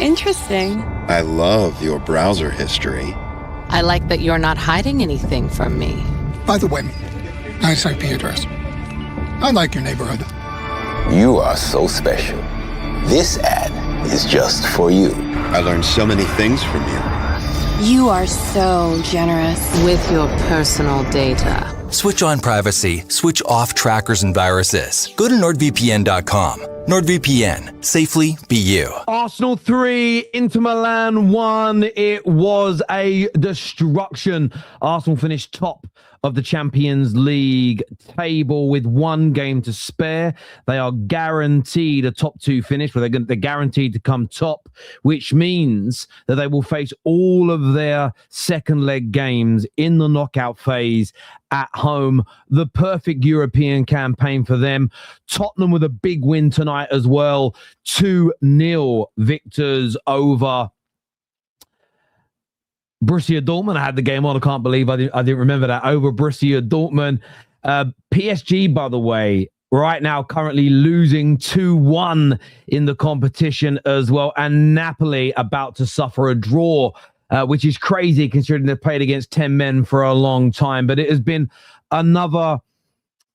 interesting. I love your browser history. I like that you're not hiding anything from me. By the way, nice IP address. I like your neighborhood. You are so special. This ad is just for you. I learned so many things from you. You are so generous. With your personal data. Switch on privacy, switch off trackers and viruses. Go to nordvpn.com. NordVPN. Safely be you. Arsenal 3, Inter Milan 1. It was a destruction. Arsenal finished top of the Champions League table with one game to spare. They are guaranteed a top 2 finish, where they're guaranteed to come top, which means that they will face all of their second leg games in the knockout phase at home. The perfect European campaign for them. Tottenham with a big win tonight as well. 2-0 victors over Borussia Dortmund. I had the game on. I can't believe I didn't remember that. Over Borussia Dortmund. PSG, by the way, right now currently losing 2-1 in the competition as well. And Napoli about to suffer a draw, which is crazy considering they've played against 10 men for a long time. But it has been another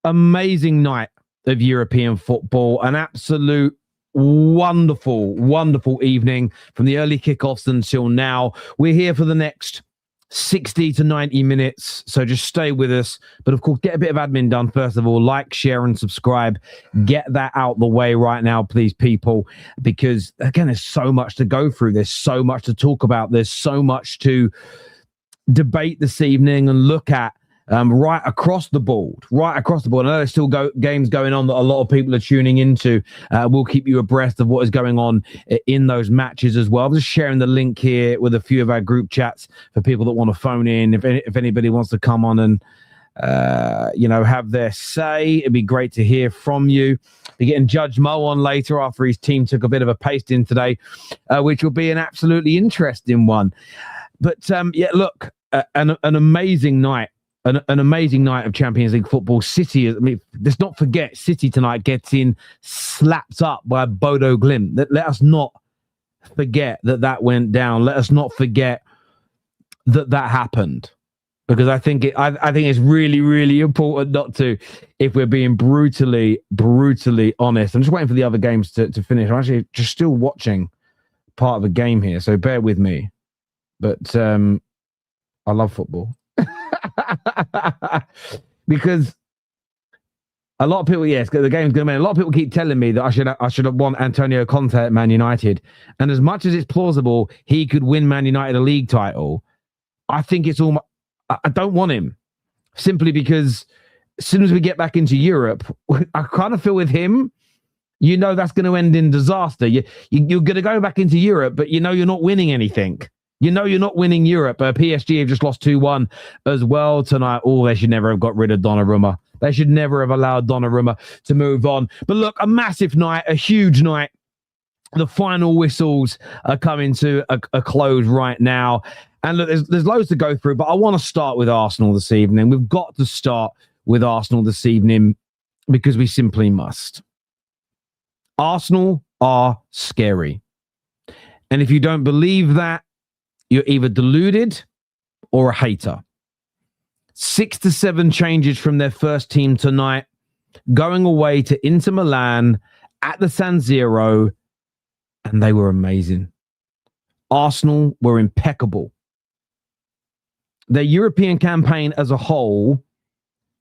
amazing night of European football. An absolute wonderful evening from the early kickoffs until now. We're here for the next 60 to 90 minutes, so just stay with us. But of course, get a bit of admin done first of all. Like, share, and subscribe. Get that out the way right now, please, people, because again, there's so much to go through. There's so much to talk about. There's so much to debate this evening and look at. Right across the board. I know there's still games going on that a lot of people are tuning into. We'll keep you abreast of what is going on in those matches as well. I'm just sharing the link here with a few of our group chats for people that want to phone in. If anybody wants to come on and have their say, it'd be great to hear from you. We're getting Judge Mo on later after his team took a bit of a pasting today, which will be an absolutely interesting one. But look, an amazing night. An amazing night of Champions League football. City, let's not forget, City tonight getting slapped up by Bodo Glimt. Let us not forget that went down. Let us not forget that happened, because I think it's really, really important not to, if we're being brutally honest. I'm just waiting for the other games to finish. I'm actually just still watching part of the game here, so bear with me. But I love football. Because a lot of people, yes, the game's going to win. A lot of people keep telling me that I should want Antonio Conte at Man United. And as much as it's plausible he could win Man United a league title, I think it's almost, I don't want him, simply because as soon as we get back into Europe, I kind of feel with him, that's going to end in disaster. You're going to go back into Europe, but you're not winning anything. You're not winning Europe. PSG have just lost 2-1 as well tonight. Oh, they should never have got rid of Donnarumma. They should never have allowed Donnarumma to move on. But look, a massive night, a huge night. The final whistles are coming to a close right now. And look, there's loads to go through, but I want to start with Arsenal this evening. We've got to start with Arsenal this evening because we simply must. Arsenal are scary. And if you don't believe that, you're either deluded or a hater. 6 to 7 changes from their first team tonight, going away to Inter Milan at the San Siro, and they were amazing. Arsenal were impeccable. Their European campaign as a whole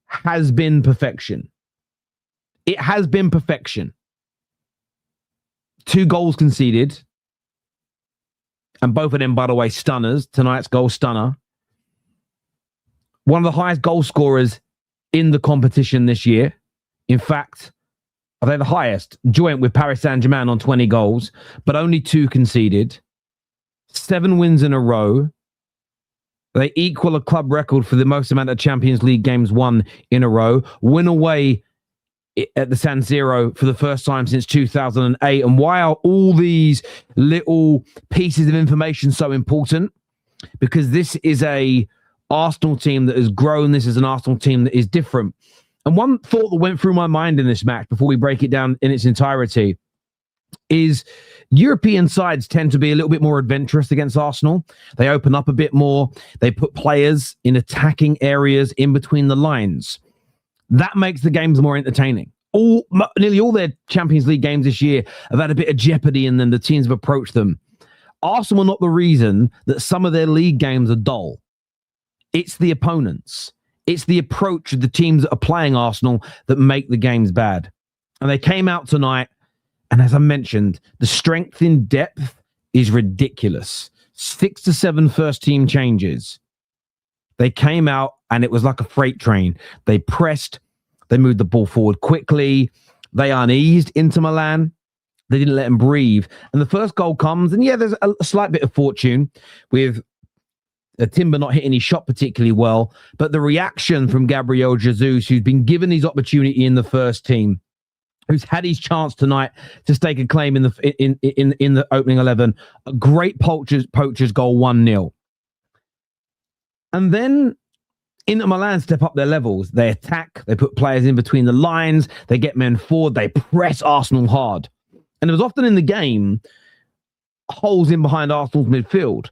has been perfection. It has been perfection. 2 goals conceded. And both of them, by the way, stunners. Tonight's goal, stunner. One of the highest goal scorers in the competition this year. In fact, are they the highest? Joint with Paris Saint-Germain on 20 goals, but only 2 conceded. 7 wins in a row. They equal a club record for the most amount of Champions League games won in a row. Win away at the San Siro for the first time since 2008. And why are all these little pieces of information so important? Because this is a Arsenal team that has grown. This is an Arsenal team that is different. And one thought that went through my mind in this match before we break it down in its entirety is European sides tend to be a little bit more adventurous against Arsenal. They open up a bit more. They put players in attacking areas in between the lines. That makes the games more entertaining. Nearly all their Champions League games this year have had a bit of jeopardy in them. The teams have approached them. Arsenal are not the reason that some of their league games are dull. It's the opponents. It's the approach of the teams that are playing Arsenal that make the games bad. And they came out tonight, and as I mentioned, the strength in depth is ridiculous. 6 to 7 first-team changes. They came out, and it was like a freight train. They pressed. They moved the ball forward quickly. They uneased Inter Milan. They didn't let them breathe. And the first goal comes, and yeah, there's a slight bit of fortune with Timber not hitting his shot particularly well, but the reaction from Gabriel Jesus, who's been given his opportunity in the first team, who's had his chance tonight to stake a claim in the opening 11, a great poacher's goal, 1-0. And then Inter Milan step up their levels. They attack, they put players in between the lines, they get men forward, they press Arsenal hard. And there was often in the game holes in behind Arsenal's midfield.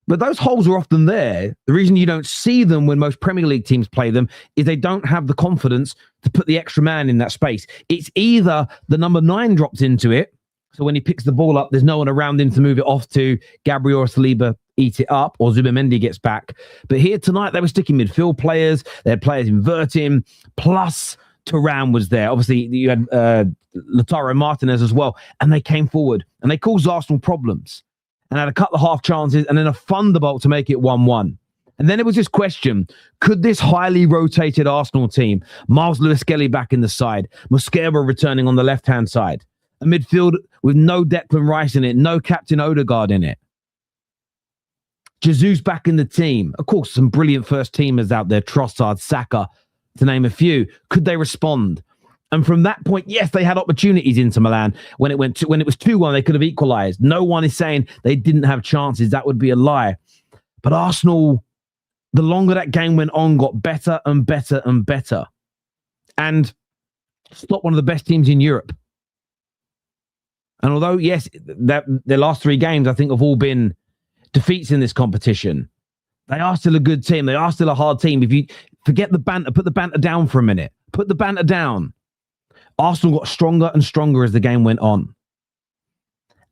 But those holes are often there. The reason you don't see them when most Premier League teams play them is they don't have the confidence to put the extra man in that space. It's either the number 9 drops into it, so when he picks the ball up, there's no one around him to move it off to. Gabriel or Saliba eat it up, or Zubimendi gets back. But here tonight, they were sticking midfield players. They had players inverting, plus Thuram was there. Obviously, you had Lautaro Martinez as well, and they came forward, and they caused Arsenal problems. And had a couple of half chances and then a thunderbolt to make it 1-1. And then it was this question, could this highly rotated Arsenal team, Miles Lewis-Skelly back in the side, Mosquera returning on the left-hand side, a midfield with no Declan Rice in it, no Captain Odegaard in it, Jesus back in the team, of course, some brilliant first teamers out there, Trossard, Saka, to name a few, could they respond? And from that point, yes, they had opportunities into Milan. When it was 2-1, they could have equalized. No one is saying they didn't have chances. That would be a lie. But Arsenal, the longer that game went on, got better and better and better. And stopped one of the best teams in Europe. And although, yes, their last 3 games, I think, have all been defeats in this competition, they are still a good team. They are still a hard team. If you forget the banter, put the banter down for a minute. Put the banter down. Arsenal got stronger and stronger as the game went on.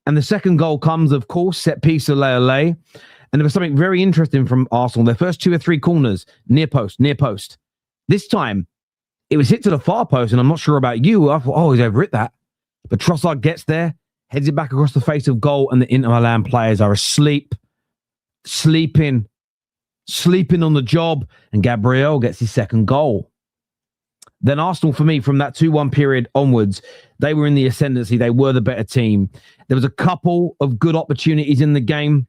And the second goal comes, of course, set piece of Ole. And there was something very interesting from Arsenal. Their first 2 or 3 corners, near post. This time, it was hit to the far post, and I'm not sure about you. I thought, he's overhit that. But Trossard gets there, heads it back across the face of goal, and the Inter Milan players are asleep, sleeping on the job, and Gabriel gets his second goal. Then Arsenal, for me, from that 2-1 period onwards, they were in the ascendancy. They were the better team. There was a couple of good opportunities in the game.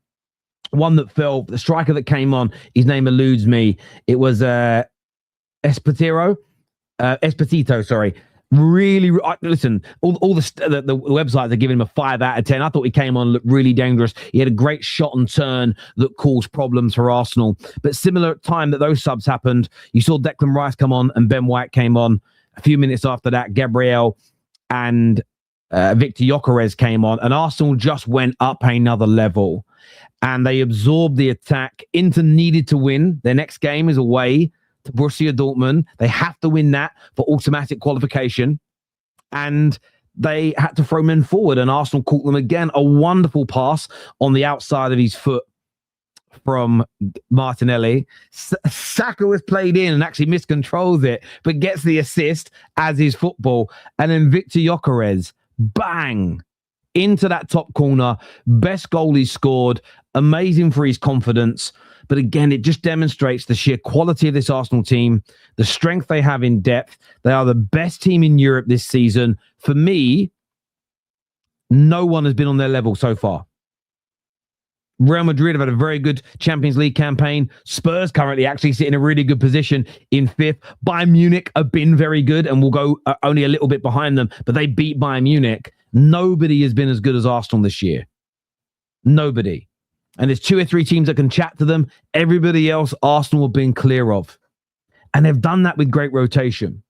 One that fell, the striker that came on, his name eludes me. It was Esposito, sorry. Really, listen, all the websites are giving him a 5 out of 10. I thought he came on, looked really dangerous. He had a great shot and turn that caused problems for Arsenal. But similar time that those subs happened, you saw Declan Rice come on and Ben White came on. A few minutes after that, Gabriel and Victor Gyökeres came on, and Arsenal just went up another level. And they absorbed the attack. Inter needed to win. Their next game is away to Borussia Dortmund. They have to win that for automatic qualification. And they had to throw men forward, and Arsenal caught them again. A wonderful pass on the outside of his foot from Martinelli. Saka was played in and actually miscontrols it, but gets the assist as is football. And then Victor Gyökeres, bang, into that top corner. Best goal he scored. Amazing for his confidence. But again, it just demonstrates the sheer quality of this Arsenal team, the strength they have in depth. They are the best team in Europe this season. For me, no one has been on their level so far. Real Madrid have had a very good Champions League campaign. Spurs currently actually sit in a really good position in 5th. Bayern Munich have been very good and will go only a little bit behind them, but they beat Bayern Munich. Nobody has been as good as Arsenal this year. Nobody. And there's 2 or 3 teams that can chat to them. Everybody else, Arsenal have been clear of. And they've done that with great rotation.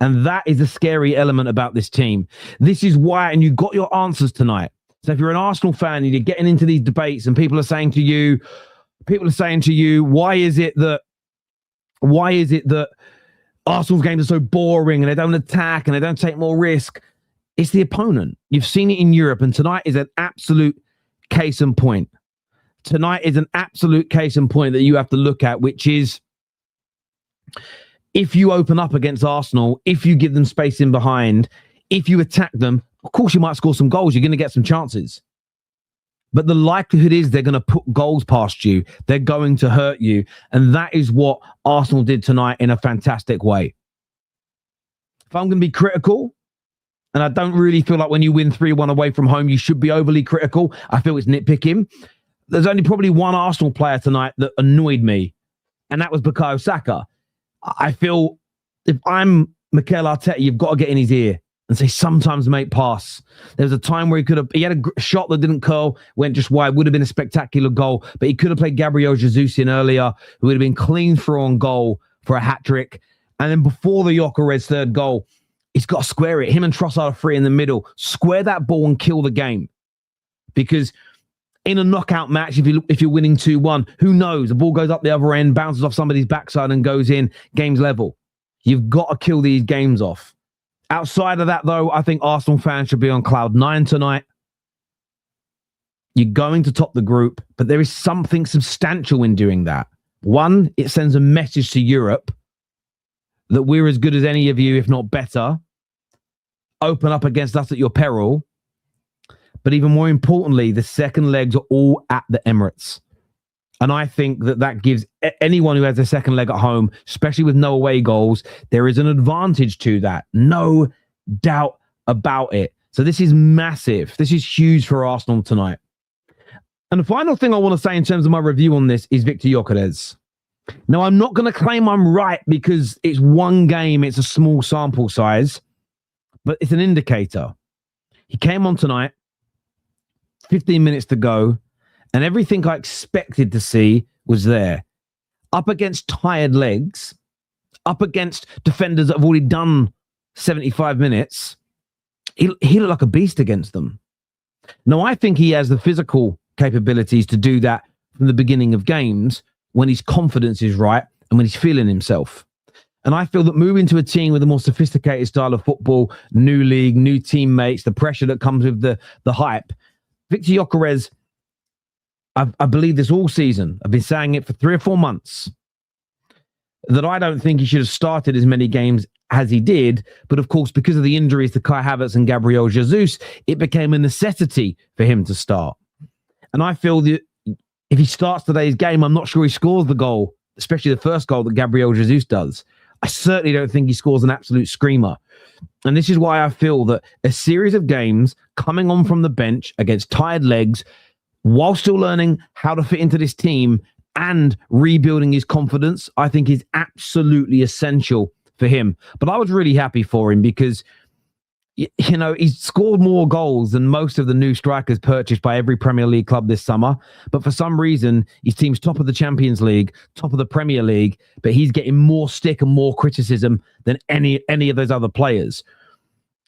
And that is a scary element about this team. This is why, and you got your answers tonight. So if you're an Arsenal fan and you're getting into these debates and people are saying to you, why is it that Arsenal's games are so boring and they don't attack and they don't take more risk? It's the opponent. You've seen it in Europe, and tonight is an absolute case in point. Tonight is an absolute case in point that you have to look at, which is if you open up against Arsenal, if you give them space in behind, if you attack them, of course you might score some goals. You're going to get some chances. But the likelihood is they're going to put goals past you. They're going to hurt you. And that is what Arsenal did tonight in a fantastic way. If I'm going to be critical, and I don't really feel like when you win 3-1 away from home, you should be overly critical. I feel it's nitpicking. There's only probably one Arsenal player tonight that annoyed me, and that was Bukayo Saka. I feel if I'm Mikel Arteta, you've got to get in his ear and say, sometimes, mate, pass. There was a time where he had a shot that didn't curl, went just wide, would have been a spectacular goal, but he could have played Gabriel Jesus in earlier, who would have been clean through on goal for a hat-trick. And then before the Gyökeres third goal, he's got to square it. Him and Trossard are free in the middle. Square that ball and kill the game. Because in a knockout match, if you're winning 2-1, who knows? The ball goes up the other end, bounces off somebody's backside and goes in. Game's level. You've got to kill these games off. Outside of that, though, I think Arsenal fans should be on cloud 9 tonight. You're going to top the group, but there is something substantial in doing that. One, it sends a message to Europe that we're as good as any of you, if not better. Open up against us at your peril. But even more importantly, the second legs are all at the Emirates. And I think that gives anyone who has a second leg at home, especially with no away goals, there is an advantage to that. No doubt about it. So this is massive. This is huge for Arsenal tonight. And the final thing I want to say in terms of my review on this is Victor Gyökeres. Now, I'm not going to claim I'm right because it's one game. It's a small sample size, but it's an indicator. He came on tonight, 15 minutes to go, and everything I expected to see was there. Up against tired legs, up against defenders that have already done 75 minutes, he looked like a beast against them. Now, I think he has the physical capabilities to do that from the beginning of games when his confidence is right and when he's feeling himself. And I feel that moving to a team with a more sophisticated style of football, new league, new teammates, the pressure that comes with the hype, Victor Gyökeres, I believe this all season, I've been saying it for 3 or 4 months, that I don't think he should have started as many games as he did. But of course, because of the injuries to Kai Havertz and Gabriel Jesus, it became a necessity for him to start. And I feel that if he starts today's game, I'm not sure he scores the goal, especially the first goal that Gabriel Jesus does. I certainly don't think he scores an absolute screamer. And this is why I feel that a series of games coming on from the bench against tired legs, while still learning how to fit into this team and rebuilding his confidence, I think is absolutely essential for him. But I was really happy for him because, you know, he's scored more goals than most of the new strikers purchased by every Premier League club this summer. But for some reason, his team's top of the Champions League, top of the Premier League, but he's getting more stick and more criticism than any of those other players.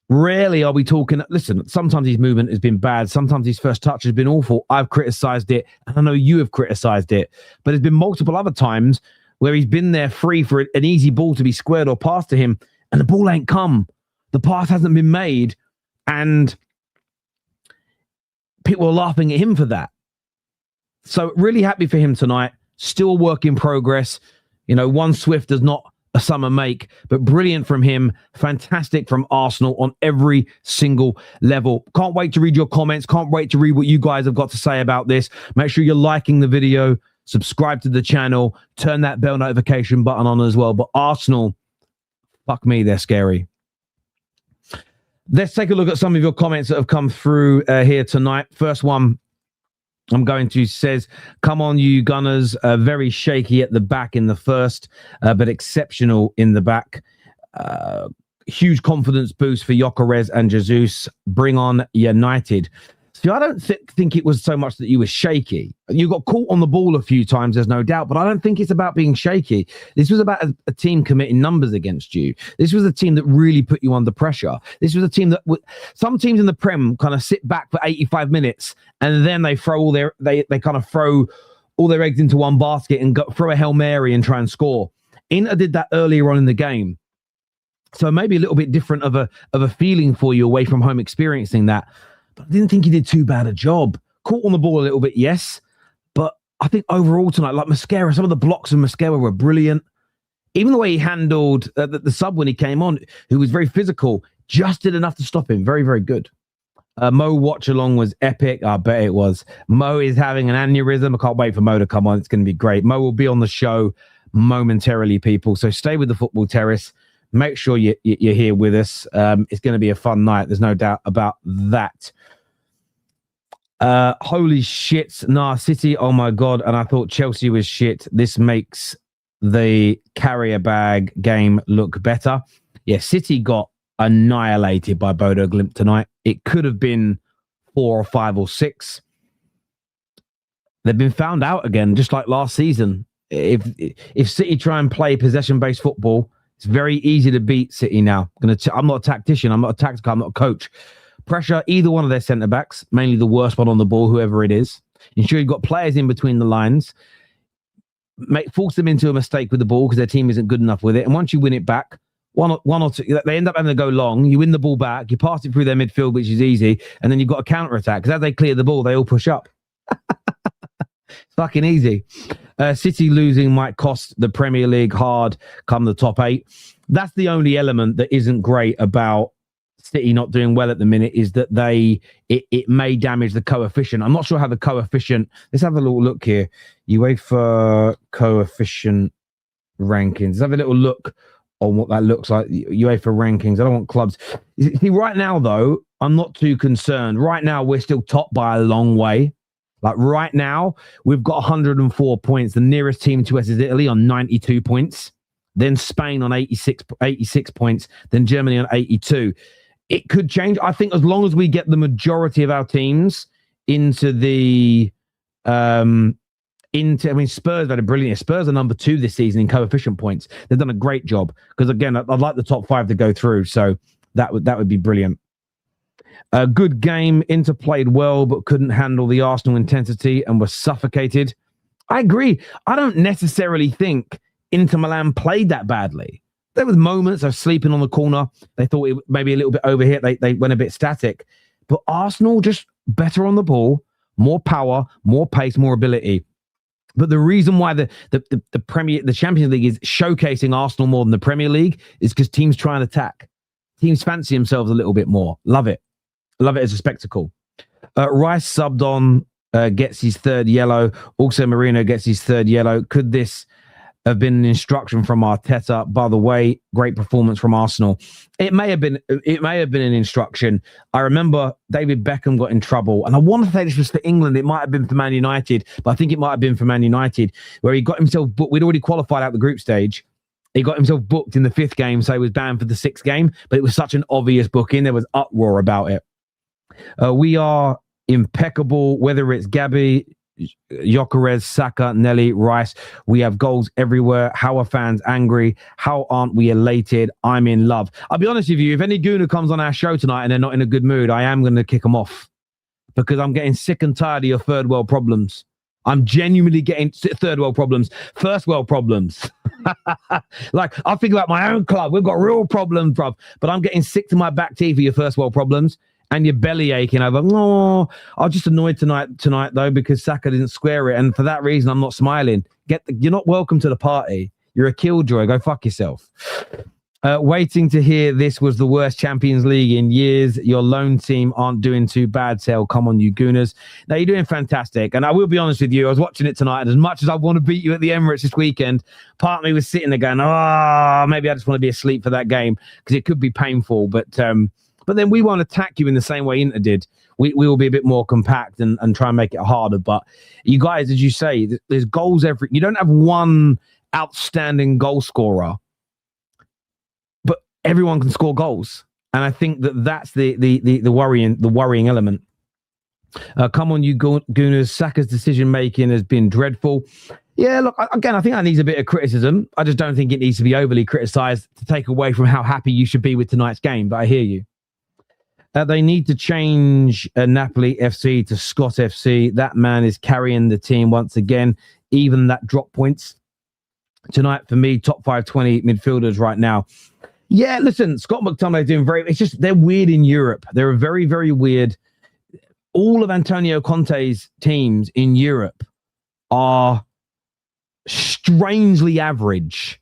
Rarely are we talking, listen, sometimes his movement has been bad. Sometimes his first touch has been awful. I've criticised it, and I know you have criticised it. But there's been multiple other times where he's been there free for an easy ball to be squared or passed to him, and the ball ain't come. The pass hasn't been made, and people are laughing at him for that. So really happy for him tonight. Still a work in progress. You know, one swift does not a summer make, but brilliant from him. Fantastic from Arsenal on every single level. Can't wait to read your comments. Can't wait to read what you guys have got to say about this. Make sure you're liking the video, subscribe to the channel, turn that bell notification button on as well. But Arsenal, fuck me, they're scary. Let's take a look at some of your comments that have come through here tonight. First one I'm going to says, come on, you Gunners. Very shaky at the back in the first, but exceptional in the back. Huge confidence boost for Gyökeres and Jesus. Bring on United. See, I don't think it was so much that you were shaky. You got caught on the ball a few times, there's no doubt, but I don't think it's about being shaky. This was about a team committing numbers against you. This was a team that really put you under pressure. This was a team that some teams in the Prem kind of sit back for 85 minutes and then they throw they kind of throw all their eggs into one basket and throw a Hail Mary and try and score. Inter did that earlier on in the game. So maybe a little bit different of a feeling for you away from home experiencing that. But I didn't think he did too bad a job. Caught on the ball a little bit, yes. But I think overall tonight, like Mosquera, some of the blocks of Mosquera were brilliant. Even the way he handled the sub when he came on, who was very physical, just did enough to stop him. Very, very good. Mo watch along was epic. I bet it was. Mo is having an aneurysm. I can't wait for Mo to come on. It's going to be great. Mo will be on the show momentarily, people. So stay with the Football Terrace. Make sure you're here with us. It's going to be a fun night. There's no doubt about that. Holy shit. Nah, City, oh my God. And I thought Chelsea was shit. This makes the carrier bag game look better. Yeah, City got annihilated by Bodo Glimt tonight. It could have been 4 or 5 or 6. They've been found out again, just like last season. If City try and play possession-based football, it's very easy to beat City now. I'm not a tactician. I'm not a tactical. I'm not a coach. Pressure either one of their centre-backs, mainly the worst one on the ball, whoever it is. Ensure you've got players in between the lines. Force them into a mistake with the ball because their team isn't good enough with it. And once you win it back, one or two, they end up having to go long. You win the ball back. You pass it through their midfield, which is easy. And then you've got a counter-attack because as they clear the ball, they all push up. It's fucking easy. City losing might cost the Premier League hard come the top 8. That's the only element that isn't great about City not doing well at the minute, is that it may damage the coefficient. I'm not sure how the coefficient. Let's have a little look here. UEFA coefficient rankings. Let's have a little look on what that looks like. UEFA rankings. I don't want clubs. See, right now though, I'm not too concerned. Right now, we're still top by a long way. Like right now, we've got 104 points. The nearest team to us is Italy on 92 points. Then Spain on 86 points. Then Germany on 82. It could change. I think as long as we get the majority of our teams into the Spurs had a brilliant. Spurs are number 2 this season in coefficient points. They've done a great job because again, I'd like the top 5 to go through. So that would be brilliant. A good game. Inter played well, but couldn't handle the Arsenal intensity and was suffocated. I agree. I don't necessarily think Inter Milan played that badly. There was moments of sleeping on the corner. They thought it maybe a little bit overhit. They went a bit static. But Arsenal just better on the ball, more power, more pace, more ability. But the reason why the Champions League is showcasing Arsenal more than the Premier League is because teams try and attack. Teams fancy themselves a little bit more. Love it. Love it as a spectacle. Rice subbed on, gets his 3rd yellow. Also, Marino gets his 3rd yellow. Could this have been an instruction from Arteta? By the way, great performance from Arsenal. It may have been an instruction. I remember David Beckham got in trouble, and I want to say this was for England. It might have been for Man United, but I think it might have been for Man United, where he got himself booked. We'd already qualified out the group stage. He got himself booked in the 5th game, so he was banned for the 6th game, but it was such an obvious booking. There was uproar about it. We are impeccable, whether it's Gabby, Gyökeres, Saka, Nelly, Rice. We have goals everywhere. How are fans angry? How aren't we elated? I'm in love. I'll be honest with you, if any gooner comes on our show tonight and they're not in a good mood, I am going to kick them off because I'm getting sick and tired of your third world problems. I'm genuinely getting third world problems, first world problems. Like, I think about my own club. We've got real problems, bruv. But I'm getting sick to my back teeth for your first world problems. And your belly aching over, I was just annoyed tonight though, because Saka didn't square it. And for that reason, I'm not smiling. You're not welcome to the party. You're a killjoy. Go fuck yourself. Waiting to hear this was the worst Champions League in years. Your lone team aren't doing too bad, Sale. Come on, you gooners. Now, you're doing fantastic. And I will be honest with you, I was watching it tonight. And as much as I want to beat you at the Emirates this weekend, part of me was sitting there going, maybe I just want to be asleep for that game because it could be painful. But then we won't attack you in the same way Inter did. We will be a bit more compact and try and make it harder. But you guys, as you say, there's goals you don't have one outstanding goal scorer, but everyone can score goals. And I think that's the worrying element. Come on, you Gooners. Saka's decision making has been dreadful. Yeah, look, again, I think that needs a bit of criticism. I just don't think it needs to be overly criticised to take away from how happy you should be with tonight's game. But I hear you. They need to change Napoli FC to Scott FC. That man is carrying the team once again. Even that drop points tonight for me, top 520 midfielders right now. Yeah, listen, Scott McTominay doing it's just, they're weird in Europe. They're very, very weird. All of Antonio Conte's teams in Europe are strangely average.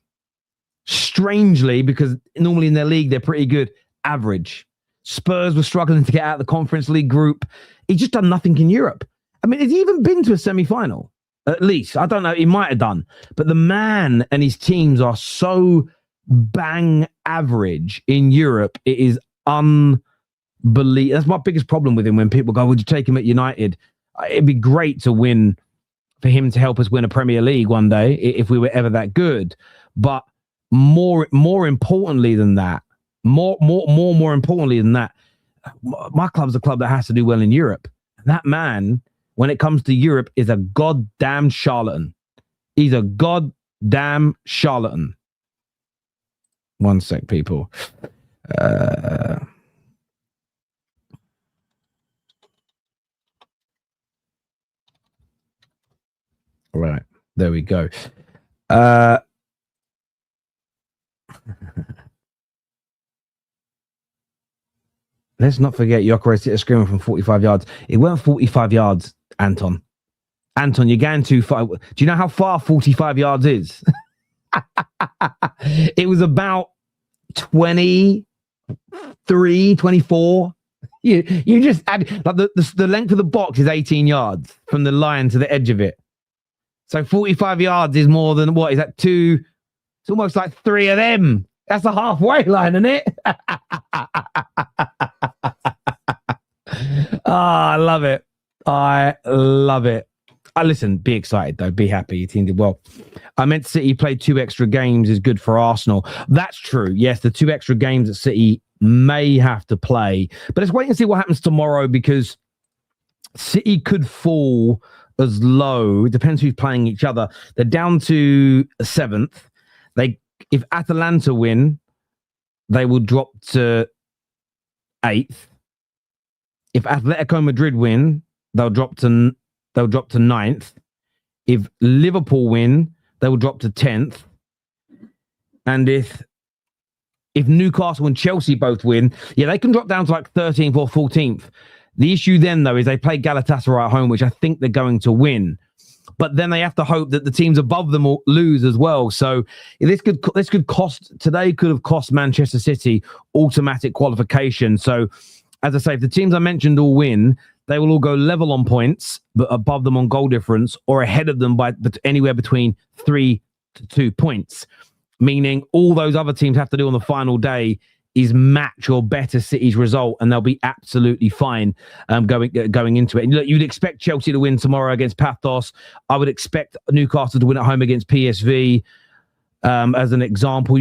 Strangely, because normally in their league, they're pretty good. Average. Spurs were struggling to get out of the Conference League group. He's just done nothing in Europe. I mean, has he even been to a semi-final? At least. I don't know. He might have done. But the man and his teams are so bang average in Europe. It is unbelievable. That's my biggest problem with him when people go, would you take him at United? It'd be great to win, for him to help us win a Premier League one day if we were ever that good. But more importantly than that, more importantly than that, my club's a club that has to do well in Europe. And that man, when it comes to Europe, is a goddamn charlatan. He's a goddamn charlatan. One sec, people. Right, there we go. Let's not forget Gyökeres hit a screamer from 45 yards. It weren't 45 yards, Anton. Anton, you're going too far. Do you know how far 45 yards is? It was about 23, 24. You just add, like the length of the box is 18 yards from the line to the edge of it. So 45 yards is more than what? Is that two? It's almost like three of them. That's the halfway line, isn't it? I love it. I love it. Listen, be excited though. Be happy. Your team did well. I meant City played 2 extra games is good for Arsenal. That's true. Yes, the 2 extra games that City may have to play. But let's wait and see what happens tomorrow, because City could fall as low. It depends who's playing each other. They're down to 7th. If Atalanta win, they will drop to 8th. If Atletico Madrid win, they'll drop to 9th. If Liverpool win, they will drop to 10th. And if Newcastle and Chelsea both win, they can drop down to like 13th or 14th. The issue then, though, is they play Galatasaray at home, which I think they're going to win. But then they have to hope that the teams above them will lose as well. So this could have cost Manchester City automatic qualification. So, as I say, if the teams I mentioned all win, they will all go level on points, but above them on goal difference, or ahead of them by anywhere between 3 to 2 points. Meaning all those other teams have to do on the final day is match or better City's result, and they'll be absolutely fine going into it. And look, you'd expect Chelsea to win tomorrow against Pathos. I would expect Newcastle to win at home against PSV. As an example,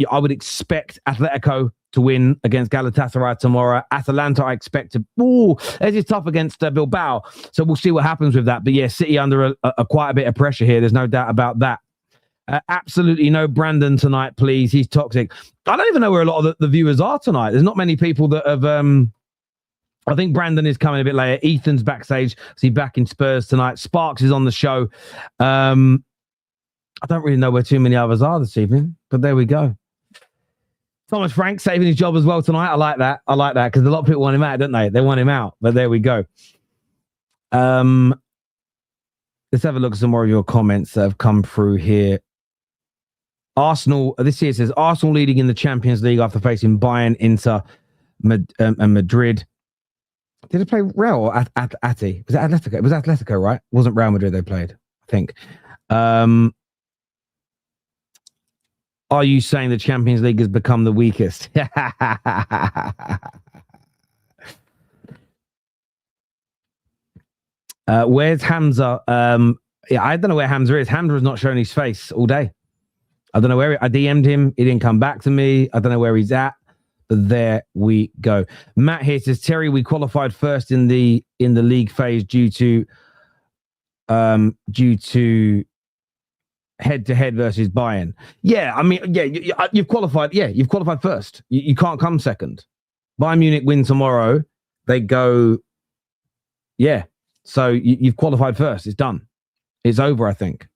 I would expect Atletico to win against Galatasaray tomorrow. Atalanta, I expect to. It's tough against Bilbao, so we'll see what happens with that. But yeah, City under quite a bit of pressure here. There's no doubt about that. Absolutely no Brandon tonight, please. He's toxic. I don't even know where a lot of the viewers are tonight. There's not many people that have. I think Brandon is coming a bit later. Ethan's backstage. See, back in Spurs tonight. Sparks is on the show. I don't really know where too many others are this evening, but there we go. Thomas Frank saving his job as well tonight. I like that because a lot of people want him out, don't they? They want him out, but there we go. Let's have a look at some more of your comments that have come through here. Arsenal, this here says, Arsenal leading in the Champions League after facing Bayern, Inter, and Madrid. Did they play Real or Ati? Was it Atletico? It was Atletico, right? It wasn't Real Madrid they played, I think. Are you saying the Champions League has become the weakest? Where's Hamza? I don't know where Hamza is. Hamza has not shown his face all day. I don't know where I DM'd him. He didn't come back to me. I don't know where he's at. there we go. Matt here says, Terry, we qualified first in the league phase due to head-to-head versus Bayern. Yeah, I mean, yeah, you've qualified. Yeah, you've qualified first. You can't come second. Bayern Munich win tomorrow. They go, yeah. So you've qualified first. It's done. It's over, I think.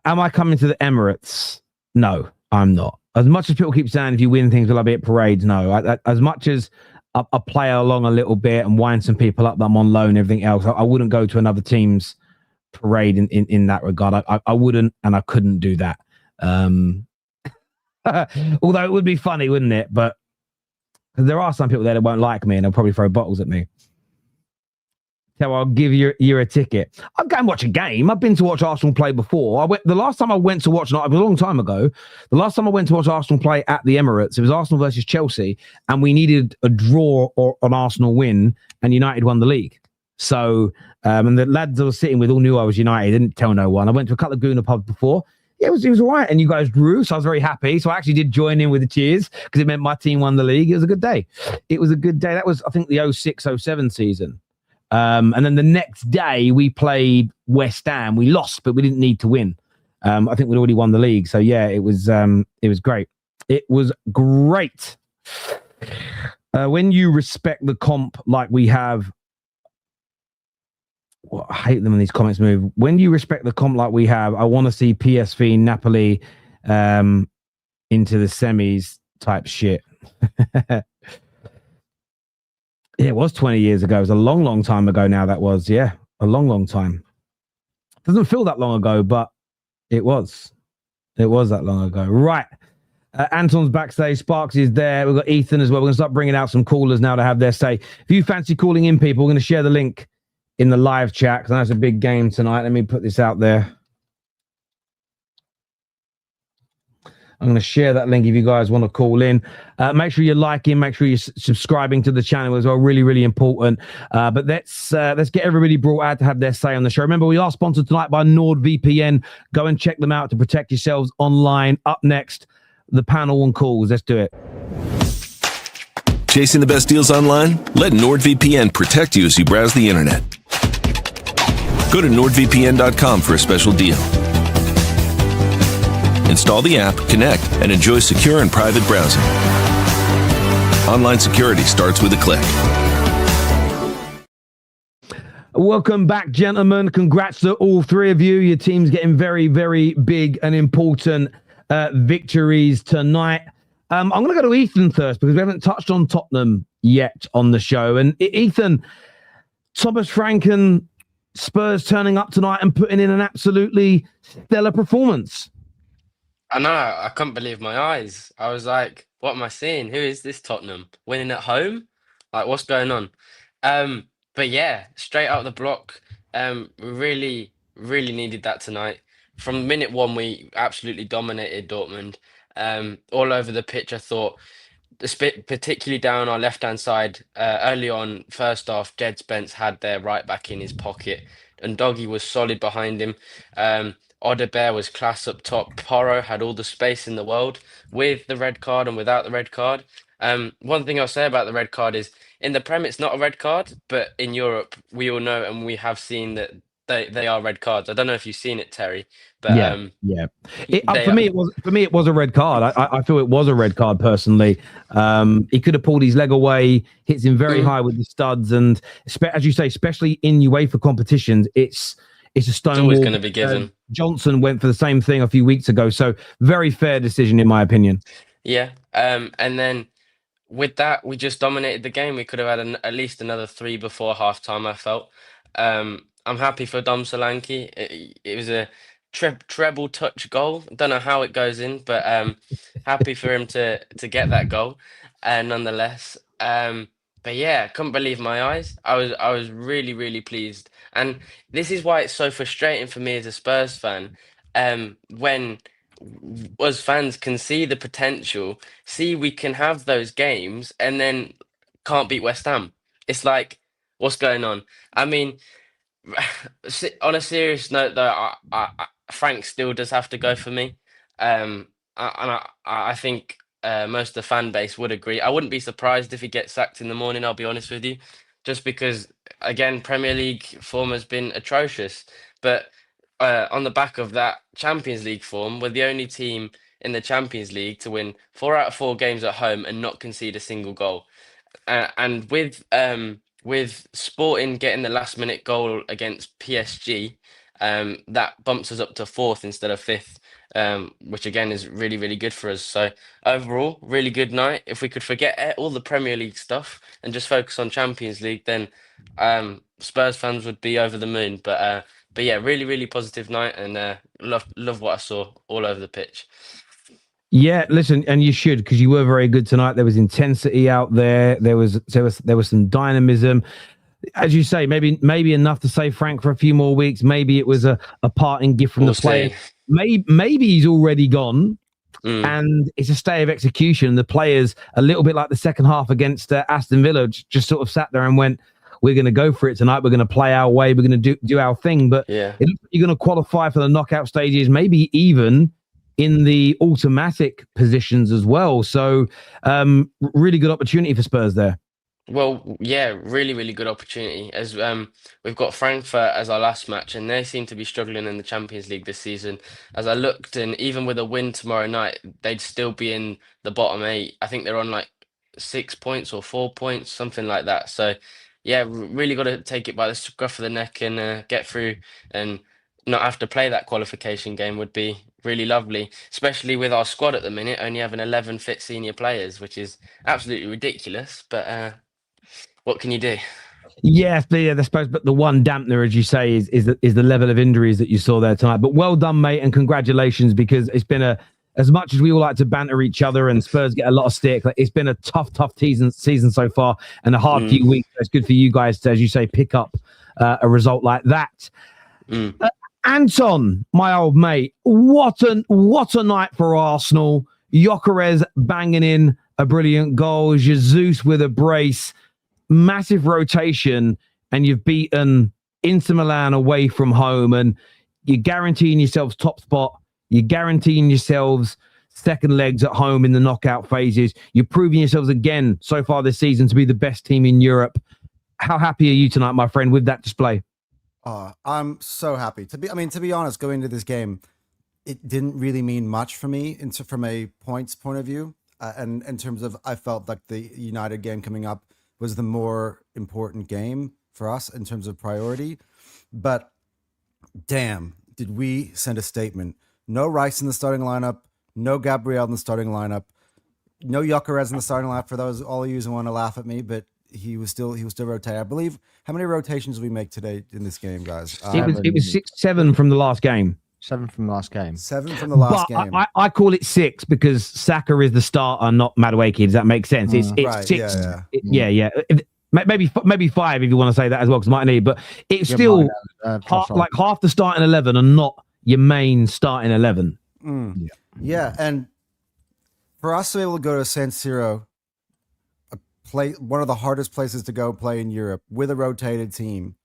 Am I coming to the Emirates? No, I'm not. As much as people keep saying if you win things, will I be at parades? No. As much as I play along a little bit and wind some people up that I'm on loan and everything else, I wouldn't go to another team's parade in that regard. I wouldn't and I couldn't do that. Although it would be funny, wouldn't it? But there are some people there that won't like me and they'll probably throw bottles at me. So I'll give you a ticket. I'll go and watch a game. I've been to watch Arsenal play before. The last time I went to watch, it was a long time ago. The last time I went to watch Arsenal play at the Emirates, it was Arsenal versus Chelsea, and we needed a draw or an Arsenal win, and United won the league. So, and the lads I was sitting with all knew I was United. Didn't tell no one. I went to a couple of Gooner pubs before. Yeah, it was all right. And you guys drew, so I was very happy. So I actually did join in with the cheers because it meant my team won the league. It was a good day. That was, I think, the 06-07 season. And then the next day we played West Ham. We lost, but we didn't need to win. I think we'd already won the league. So yeah, it was great. It was great. When you respect the comp like we have, well, I hate them when these comments move. When you respect the comp like we have, I want to see PSV Napoli into the semis type shit. Yeah, it was 20 years ago. It was a long, long time ago now. That was, yeah, a long, long time. Doesn't feel that long ago, but it was. It was that long ago. Right. Anton's backstage. Sparks is there. We've got Ethan as well. We're going to start bringing out some callers now to have their say. If you fancy calling in people, we're going to share the link in the live chat because I know it's a big game tonight. Let me put this out there. I'm going to share that link if you guys want to call in. Make sure you're liking, make sure you're subscribing to the channel as well. Really, really important. But let's get everybody brought out to have their say on the show. Remember, we are sponsored tonight by NordVPN. Go and check them out to protect yourselves online. Up next, the panel and calls. Let's do it. Chasing the best deals online? Let NordVPN protect you as you browse the internet. Go to NordVPN.com for a special deal. Install the app, connect, and enjoy secure and private browsing. Online security starts with a click. Welcome back, gentlemen. Congrats to all three of you. Your team's getting very, very big and important victories tonight. I'm going to go to Ethan first because we haven't touched on Tottenham yet on the show. And Ethan, Thomas Franken, Spurs turning up tonight and putting in an absolutely stellar performance. I know, I couldn't believe my eyes. I was like, what am I seeing? Who is this Tottenham? Winning at home? Like, what's going on? But yeah, straight out the block. We really, really needed that tonight. From minute one, we absolutely dominated Dortmund. All over the pitch, I thought, particularly down our left-hand side, early on, first off, Jed Spence had their right back in his pocket, and Doggy was solid behind him. Odebear was class up top. Porro had all the space in the world with the red card and without the red card. One thing I'll say about the red card is in the Prem, it's not a red card, but in Europe, we all know and we have seen that they are red cards. I don't know if you've seen it, Terry, but yeah. For me, it was a red card. I feel it was a red card personally. He could have pulled his leg away, hits him very high with the studs, and as you say, especially in UEFA competitions, it's a stone. It's always going to be given. Johnson went for the same thing a few weeks ago, so very fair decision in my opinion. Yeah, and then with that, we just dominated the game. We could have had at least another 3 before halftime, I felt. I'm happy for Dom Solanke. It was a treble touch goal. Don't know how it goes in, but happy for him to get that goal, nonetheless. But yeah, couldn't believe my eyes. I was really, really pleased. And this is why it's so frustrating for me as a Spurs fan, when us fans can see the potential, see we can have those games, and then can't beat West Ham. It's like, what's going on? I mean, on a serious note, though, Frank still does have to go for me. I think most of the fan base would agree. I wouldn't be surprised if he gets sacked in the morning, I'll be honest with you, just because, again, Premier League form has been atrocious. But on the back of that Champions League form, we're the only team in the Champions League to win 4 out of 4 games at home and not concede a single goal. And with Sporting getting the last minute goal against PSG, that bumps us up to fourth instead of fifth, which again is really, really good for us. So overall, really good night. If we could forget all the Premier League stuff and just focus on Champions League, then Spurs fans would be over the moon. But yeah, really, really positive night, and love what I saw all over the pitch. Yeah, listen, and you should, because you were very good tonight. There was intensity out there. There was some dynamism. As you say, maybe enough to save Frank for a few more weeks. Maybe it was a parting gift from We'll the player. see. Maybe he's already gone, and it's a stay of execution. The players, a little bit like the second half against Aston Villa, just sort of sat there and went, "We're going to go for it tonight. We're going to play our way. We're going to do our thing." But Yeah. you're going to qualify for the knockout stages, maybe even in the automatic positions as well. So really good opportunity for Spurs there. Well, yeah, really, really good opportunity. As we've got Frankfurt as our last match, and they seem to be struggling in the Champions League this season. As I looked, and even with a win tomorrow night, they'd still be in the bottom 8. I think they're on like 6 points or 4 points, something like that. So, yeah, really got to take it by the scruff of the neck and get through, and not have to play that qualification game would be really lovely, especially with our squad at the minute only having 11 fit senior players, which is absolutely ridiculous. But what can you do? Yeah, I suppose, but the one dampener, as you say, is the level of injuries that you saw there tonight. But well done, mate, and congratulations, because it's been as much as we all like to banter each other and Spurs get a lot of stick, like, it's been a tough season so far, and a hard few weeks. It's good for you guys to, as you say, pick up a result like that. Anton, my old mate, what a night for Arsenal. Gyökeres banging in a brilliant goal, Jesus with a brace. Massive rotation, and you've beaten Inter Milan away from home, and you're guaranteeing yourselves top spot. You're guaranteeing yourselves second legs at home in the knockout phases. You're proving yourselves again so far this season to be the best team in Europe. How happy are you tonight, my friend, with that display? I'm so happy to be honest, going into this game, it didn't really mean much for me from a points point of view. And in terms of, I felt like the United game coming up was the more important game for us in terms of priority. But damn, did we send a statement. No Rice in the starting lineup, no Gabriel in the starting lineup, no Gyökeres in the starting lineup, for those all of you who want to laugh at me, but he was still rotating. I believe, how many rotations did we make today in this game, guys? It was 6-7 from the last game. 7 from the last game. 7 from the last game. I call it 6 because Saka is the starter, not Madueke. Does that make sense? It's Right, 6. yeah. Maybe 5 if you want to say that as well, because might need. But it's still half the starting 11 and not your main starting 11. Yeah, and for us to be able to go to San Siro, one of the hardest places to go play in Europe with a rotated team,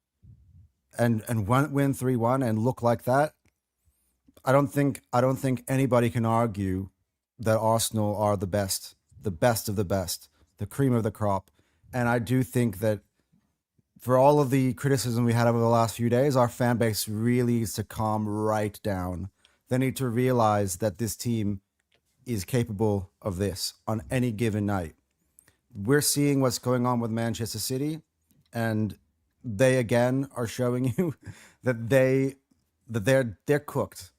and win 3-1 and look like that, I don't think anybody can argue that Arsenal are the best of the best, the cream of the crop. And I do think that for all of the criticism we had over the last few days, our fan base really needs to calm right down. They need to realize that this team is capable of this on any given night. We're seeing what's going on with Manchester City, and they again are showing you that they're cooked.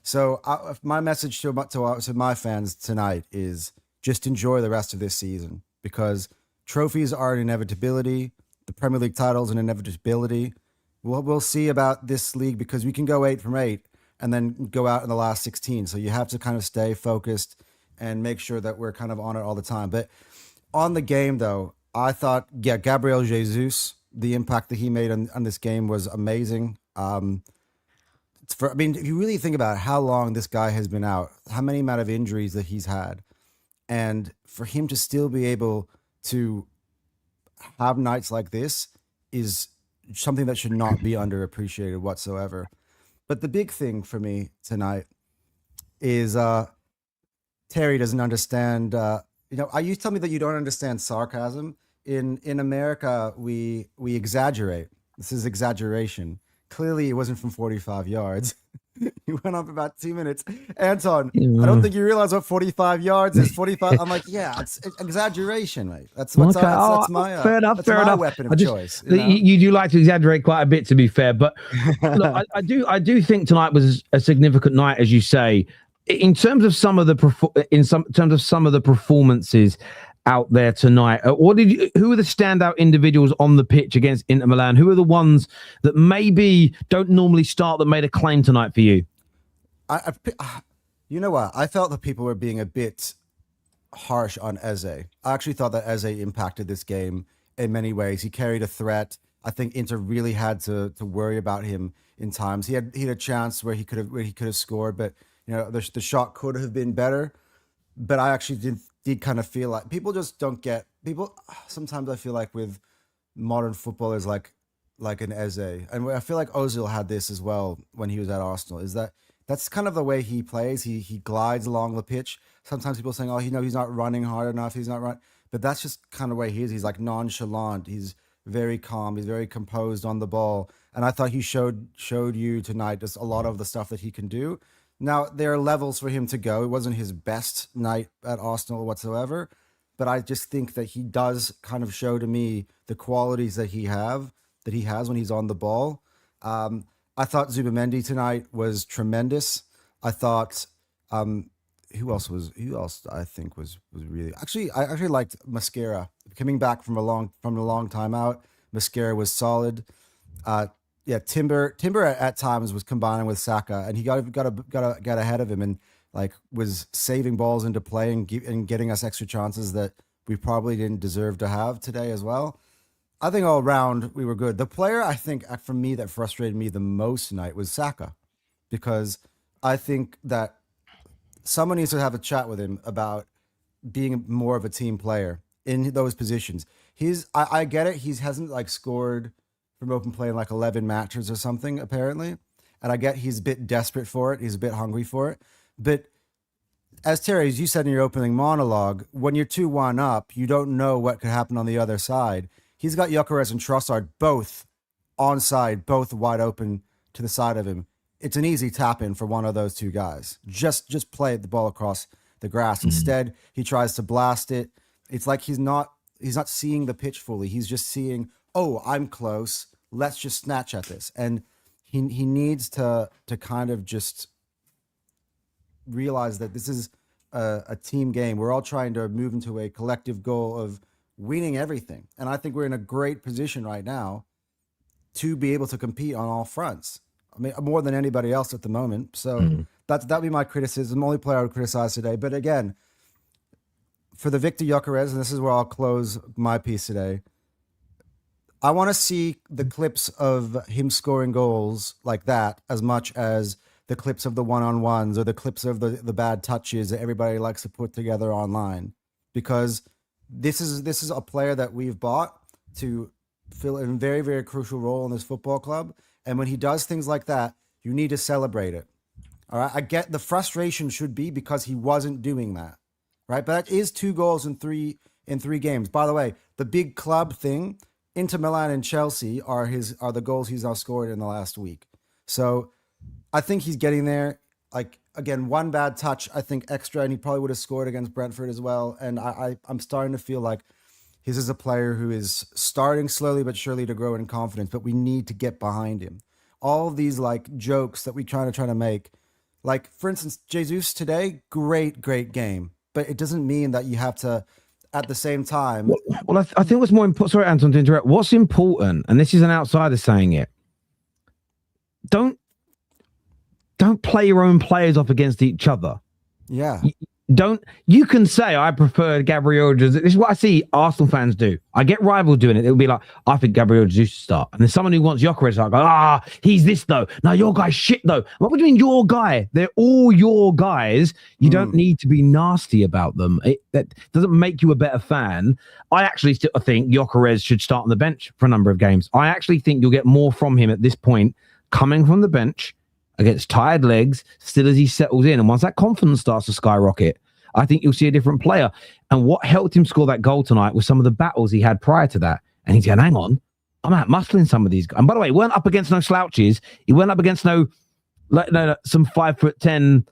So my message to my fans tonight is just enjoy the rest of this season, because trophies are an inevitability. The Premier League title is an inevitability. We'll see about this league, because we can go 8 from 8 and then go out in the last 16. So you have to kind of stay focused and make sure that we're kind of on it all the time. But on the game, though, I thought, Gabriel Jesus, the impact that he made on this game was amazing. If you really think about how long this guy has been out, how many amount of injuries that he's had, and for him to still be able to have nights like this is something that should not be underappreciated whatsoever. But the big thing for me tonight is Terry doesn't understand. You tell me that you don't understand sarcasm. In America, we exaggerate. This is exaggeration. Clearly, it wasn't from 45 yards. You went on for about 2 minutes. Anton, I don't think you realize what 45 yards is. 45. I'm like, yeah, it's exaggeration, mate. That's what's Okay. that's my fair enough. that's Fair my enough. weapon of choice. You do like to exaggerate quite a bit, to be fair. But look, I do think tonight was a significant night, as you say, in terms of some of the performances out there tonight. Who are the standout individuals on the pitch against Inter Milan? Who are the ones that maybe don't normally start that made a claim tonight for you? You know what? I felt that people were being a bit harsh on Eze. I actually thought that Eze impacted this game in many ways. He carried a threat. I think Inter really had to worry about him in times. He had a chance where he could have scored, but the shot could have been better. But I actually did kind of feel like people just don't get people. Sometimes I feel like with modern footballers like an Eze, and I feel like Ozil had this as well when he was at Arsenal. That's kind of the way he plays. He glides along the pitch. Sometimes people are saying, he's not running hard enough. He's not right. But that's just kind of the way he is. He's like nonchalant. He's very calm. He's very composed on the ball. And I thought he showed you tonight just a lot of the stuff that he can do. Now, there are levels for him to go. It wasn't his best night at Arsenal whatsoever. But I just think that he does kind of show to me the qualities that he has when he's on the ball. I thought Zubamendi tonight was tremendous. I thought who else I think was really I actually liked Mascara coming back from a long time out. Mascara was solid. Timber at times was combining with Saka, and he got ahead of him and was saving balls into play and getting us extra chances that we probably didn't deserve to have today as well. I think all around we were good. The player I think for me that frustrated me the most tonight was Saka, because I think that someone needs to have a chat with him about being more of a team player in those positions. I get it. He hasn't scored from open play in 11 matches or something apparently, and I get he's a bit desperate for it. He's a bit hungry for it, but as Terry, as you said in your opening monologue, when you're 2-1 up, you don't know what could happen on the other side. He's got Gyökeres and Trossard both onside, both wide open to the side of him. It's an easy tap in for one of those two guys. Just play the ball across the grass. Instead, he tries to blast it. It's like he's not seeing the pitch fully. He's just seeing, I'm close. Let's just snatch at this. And he needs to kind of just realize that this is a team game. We're all trying to move into a collective goal of winning everything. And I think we're in a great position right now to be able to compete on all fronts. I mean, more than anybody else at the moment. So that'd be my criticism. Only player I would criticize today. But again, for the Victor Gyökeres, and this is where I'll close my piece today, I want to see the clips of him scoring goals like that as much as the clips of the one-on-ones or the clips of the bad touches that everybody likes to put together online. Because this is a player that we've bought to fill a very, very crucial role in this football club. And when he does things like that, you need to celebrate it. All right. I get the frustration should be because he wasn't doing that. Right. But that is 2 goals in three games. By the way, the big club thing, Inter Milan and Chelsea are the goals he's now scored in the last week. So I think he's getting there. Again, one bad touch, I think extra, and he probably would have scored against Brentford as well. And I'm starting to feel like this is a player who is starting slowly but surely to grow in confidence, but we need to get behind him. All of these jokes that we try to make, for instance, Jesus today, great game, but it doesn't mean that you have to, at the same time. Well, I think what's more important, sorry, Anton, to interrupt. What's important, and this is an outsider saying it, don't play your own players off against each other. Yeah. You can say, I prefer Gabriel Jesus. This is what I see Arsenal fans do. I get rivals doing it. It'll be like, I think Gabriel Jesus should start. And then someone who wants Gyökeres, I go, he's this though. No, your guy's shit though. What do you mean your guy? They're all your guys. You don't need to be nasty about them. That doesn't make you a better fan. I actually still think Gyökeres should start on the bench for a number of games. I actually think you'll get more from him at this point coming from the bench against tired legs, still as he settles in. And once that confidence starts to skyrocket, I think you'll see a different player. And what helped him score that goal tonight was some of the battles he had prior to that. And he's going, hang on, I'm out muscling some of these guys. And by the way, he weren't up against no slouches. He weren't up against some 5'10",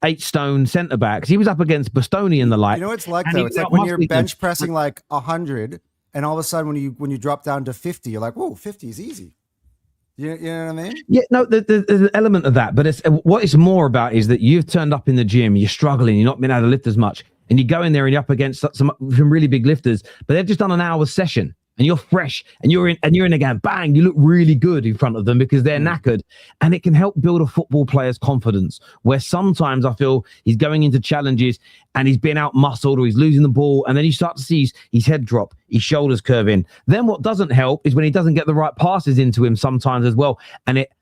8-stone centre backs. He was up against Bastoni and the like. You know what it's like though? It's like when you're bench pressing like 100, and all of a sudden when you drop down to 50, you're like, whoa, 50 is easy. You know what I mean? Yeah, no, there's an element of that. But what it's more about is that you've turned up in the gym, you're struggling, you're not being able to lift as much, and you go in there and you're up against some really big lifters, but they've just done an hour session. And you're fresh, and you're in again. Bang! You look really good in front of them because they're knackered, and it can help build a football player's confidence. Where sometimes I feel he's going into challenges and he's being out muscled or he's losing the ball, and then you start to see his head drop, his shoulders curve in. Then what doesn't help is when he doesn't get the right passes into him sometimes as well, and it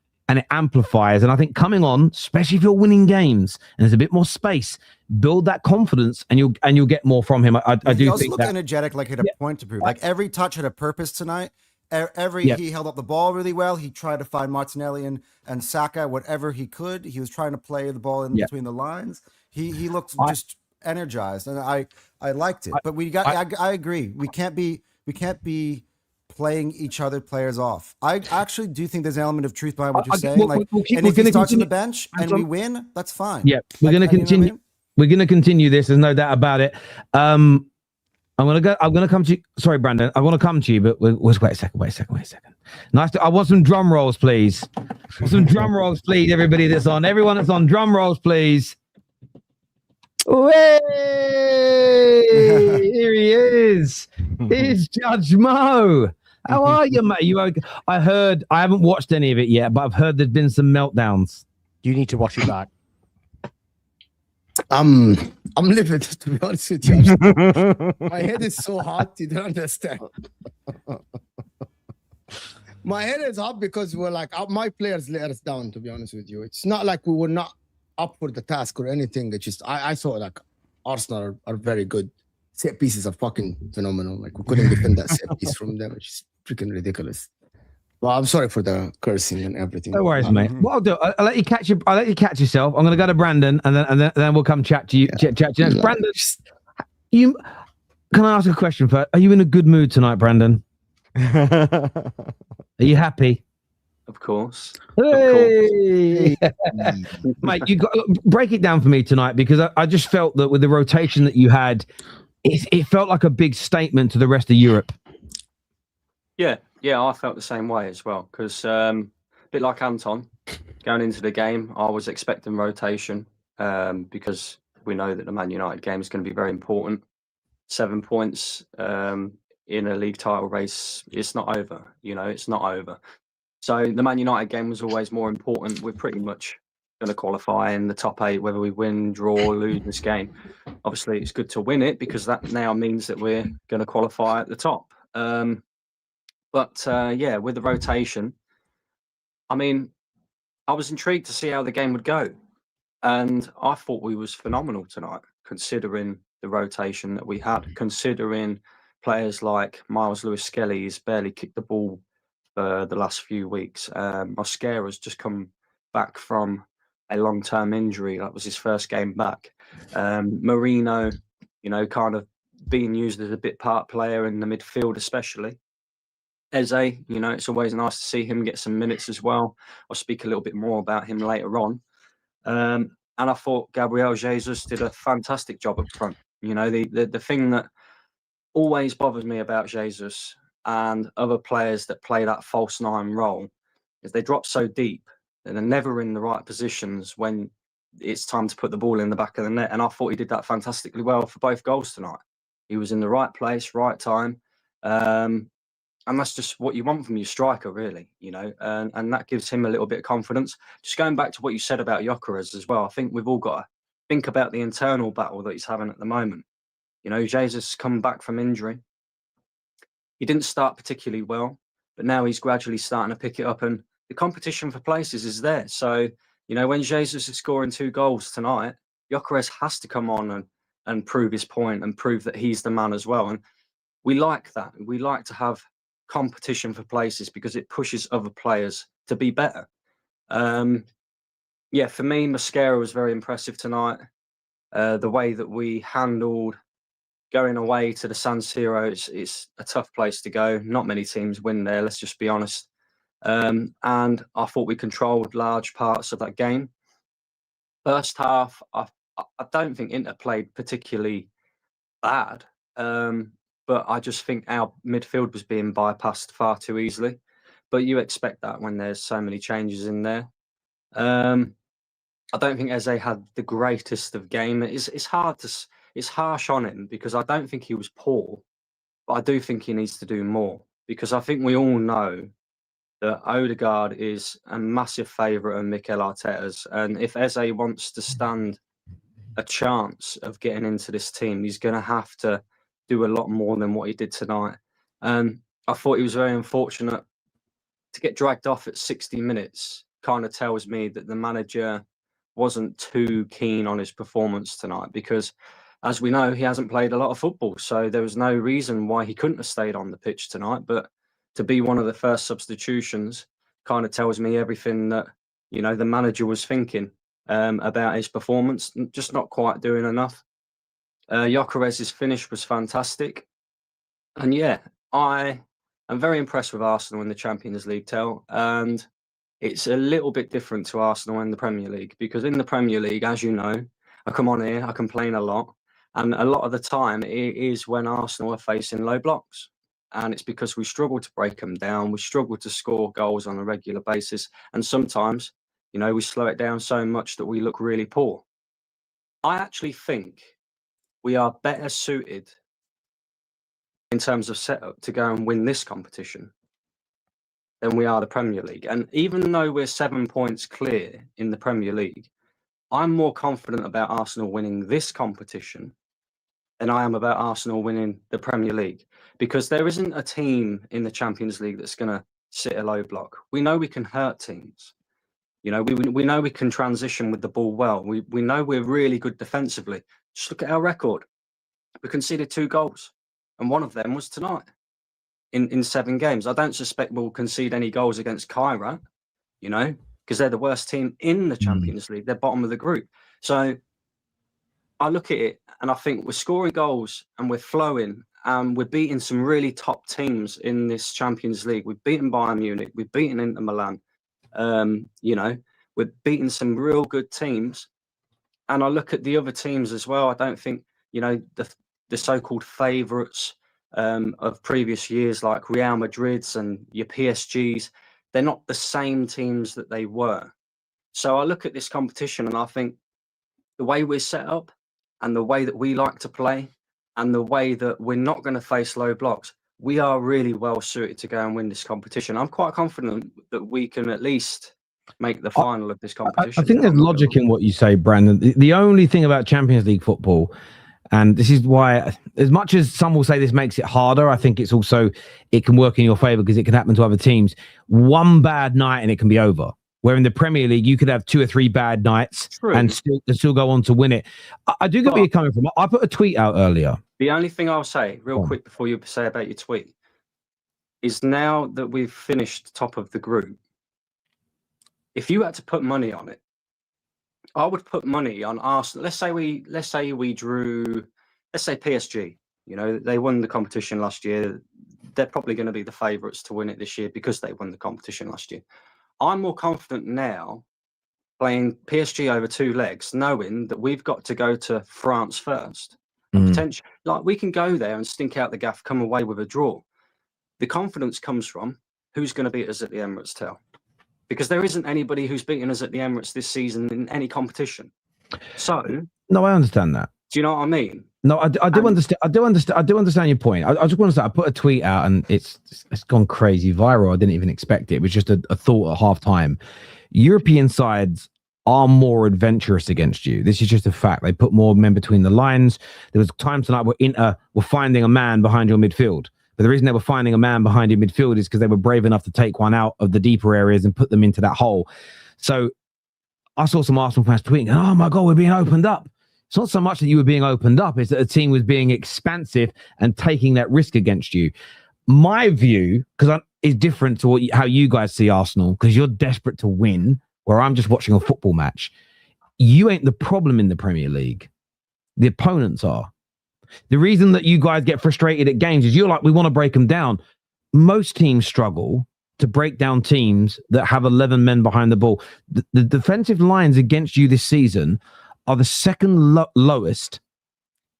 amplifies. And I think coming on, especially if you're winning games and there's a bit more space, build that confidence, and you'll get more from him. I do also think look that energetic, like he had a point to prove. Like every touch had a purpose tonight. He held up the ball really well. He tried to find Martinelli and Saka whatever he could. He was trying to play the ball in between the lines. He looked just energized, and I liked it. But I agree. We can't be playing each other players off. I actually do think there's an element of truth behind what you're saying. And if he starts on the bench and we win, that's fine. Yeah, we're going to continue. You know, we're going to continue this. There's no doubt about it. I'm going to come to you. Sorry, Brandon. I want to come to you, but wait a second. Nice. I want some drum rolls, please. Some drum rolls, please. Everybody that's on. Everyone that's on. Drum rolls, please. Hey, here he is. It's Judge Mo. How are you, mate? You okay? I haven't watched any of it yet, but I've heard there's been some meltdowns. You need to watch it back. I'm livid, to be honest with you. My head is so hot, you don't understand. My head is hot because we're like, my players let us down, to be honest with you. It's not like we were not up for the task or anything. It's just, I saw like Arsenal are very good. Set pieces are fucking phenomenal. Like we couldn't defend that set piece from them. It's just freaking ridiculous. Well, I'm sorry for the cursing and everything. No worries, mate. What I'll do, I'll let you catch yourself. I'm going to go to Brandon, and then we'll come chat to you. Chat to you next. Brandon, can I ask a question first? Are you in a good mood tonight, Brandon? Are you happy? Of course. Hey! Mate, you got break it down for me tonight, because I just felt that with the rotation that you had, it felt like a big statement to the rest of Europe. Yeah, I felt the same way as well, because a bit like Anton, going into the game, I was expecting rotation because we know that the Man United game is going to be very important. 7 points in a league title race, it's not over. It's not over. So the Man United game was always more important. We're pretty much going to qualify in the top 8, whether we win, draw, or lose this game. Obviously, it's good to win it because that now means that we're going to qualify at the top. But with the rotation, I mean, I was intrigued to see how the game would go. And I thought we was phenomenal tonight, considering the rotation that we had, considering players like Miles Lewis-Skelly. He's barely kicked the ball for the last few weeks. Mosquera's just come back from a long-term injury. That was his first game back. Marino, kind of being used as a bit part player in the midfield, especially. Eze, it's always nice to see him get some minutes as well. I'll speak a little bit more about him later on. And I thought Gabriel Jesus did a fantastic job up front. The thing that always bothers me about Jesus and other players that play that false 9 role is they drop so deep and they're never in the right positions when it's time to put the ball in the back of the net. And I thought he did that fantastically well for both goals tonight. He was in the right place, right time. And that's just what you want from your striker, really, and that gives him a little bit of confidence. Just going back to what you said about Gyökeres as well, I think we've all got to think about the internal battle that he's having at the moment. Jesus come back from injury. He didn't start particularly well, but now he's gradually starting to pick it up, and the competition for places is there. So, when Jesus is scoring 2 goals tonight, Gyökeres has to come on and prove his point and prove that he's the man as well. And we like that. We like to have competition for places because it pushes other players to be better. For me, Mosquera was very impressive tonight. The way that we handled going away to the San Siro, it's a tough place to go. Not many teams win there, let's just be honest. And I thought we controlled large parts of that game. First half, I don't think Inter played particularly bad, but I just think our midfield was being bypassed far too easily. But you expect that when there's so many changes in there. I don't think Eze had the greatest of game. It's harsh on him because I don't think he was poor, but I do think he needs to do more, because I think we all know that Odegaard is a massive favourite of Mikel Arteta's, and if Eze wants to stand a chance of getting into this team, he's going to have to do a lot more than what he did tonight. And I thought he was very unfortunate to get dragged off at 60 minutes. Kind of tells me that the manager wasn't too keen on his performance tonight, because as we know, he hasn't played a lot of football, so there was no reason why he couldn't have stayed on the pitch tonight. But to be one of the first substitutions kind of tells me everything that, you know, the manager was thinking about his performance, just not quite doing enough. Gyökeres's finish was fantastic. And yeah, I am very impressed with Arsenal in the Champions League, Tel, and it's a little bit different to Arsenal in the Premier League, because in the Premier League, as you know, I come on here, I complain a lot, and a lot of the time it is when Arsenal are facing low blocks, and it's because we struggle to break them down, we struggle to score goals on a regular basis, and sometimes, you know, we slow it down so much that we look really poor. I actually think we are better suited in terms of setup to go and win this competition than we are the Premier League. And even though we're 7 points clear in the Premier League, I'm more confident about Arsenal winning this competition than I am about Arsenal winning the Premier League, because there isn't a team in the Champions League that's going to sit a low block. We know we can hurt teams. You know, we know we can transition with the ball well. We know we're really good defensively. Just look at our record. We conceded 2 goals, and one of them was tonight. In 7 games. I don't suspect we'll concede any goals against Cairo, you know, because they're the worst team in the Champions League. They're bottom of the group. So I look at it and I think we're scoring goals and we're flowing and we're beating some really top teams in this Champions League. We've beaten Bayern Munich. We've beaten Inter Milan. You know, we're beating some real good teams. And I look at the other teams as well. I don't think, you know, the so-called favourites of previous years, like Real Madrid's and your PSG's, they're not the same teams that they were. So I look at this competition and I think the way we're set up and the way that we like to play and the way that we're not going to face low blocks, we are really well suited to go and win this competition. I'm quite confident that we can at least make the final of this competition. I think there's logic in what you say, Brandon. The only thing about Champions League football, and this is why, as much as some will say this makes it harder, I think it's also, it can work in your favour because it can happen to other teams. One bad night and it can be over. Where in the Premier League, you could have 2 or 3 bad nights and still go on to win it. I do get where you're coming from. I put a tweet out earlier. The only thing I'll say, real quick, before you say about your tweet, is now that we've finished top of the group, if you had to put money on it, I would put money on Arsenal. Let's say we drew, let's say PSG. You know, they won the competition last year. They're probably going to be the favourites to win it this year because they won the competition last year. I'm more confident now playing PSG over 2 legs, knowing that we've got to go to France first. Potentially, like we can go there and stink out the gaff, come away with a draw. The confidence comes from who's going to beat us at the Emirates, Tel. Because there isn't anybody who's beaten us at the Emirates this season in any competition. So, no, I understand that. Do you know what I mean? No, I do understand. I do understand your point. I just want to say, I put a tweet out and it's gone crazy viral. I didn't even expect it. It was just a thought at half time. European sides are more adventurous against you. This is just a fact. They put more men between the lines. There was times tonight where Inter were finding a man behind your midfield. But the reason they were finding a man behind your midfield is because they were brave enough to take one out of the deeper areas and put them into that hole. So I saw some Arsenal fans tweeting, oh my God, we're being opened up. It's not so much that you were being opened up, it's that the team was being expansive and taking that risk against you. My view, because is different to how you guys see Arsenal, because you're desperate to win, where I'm just watching a football match. You ain't the problem in the Premier League. The opponents are. The reason that you guys get frustrated at games is you're like, we want to break them down. Most teams struggle to break down teams that have 11 men behind the ball. The defensive lines against you this season are the second lowest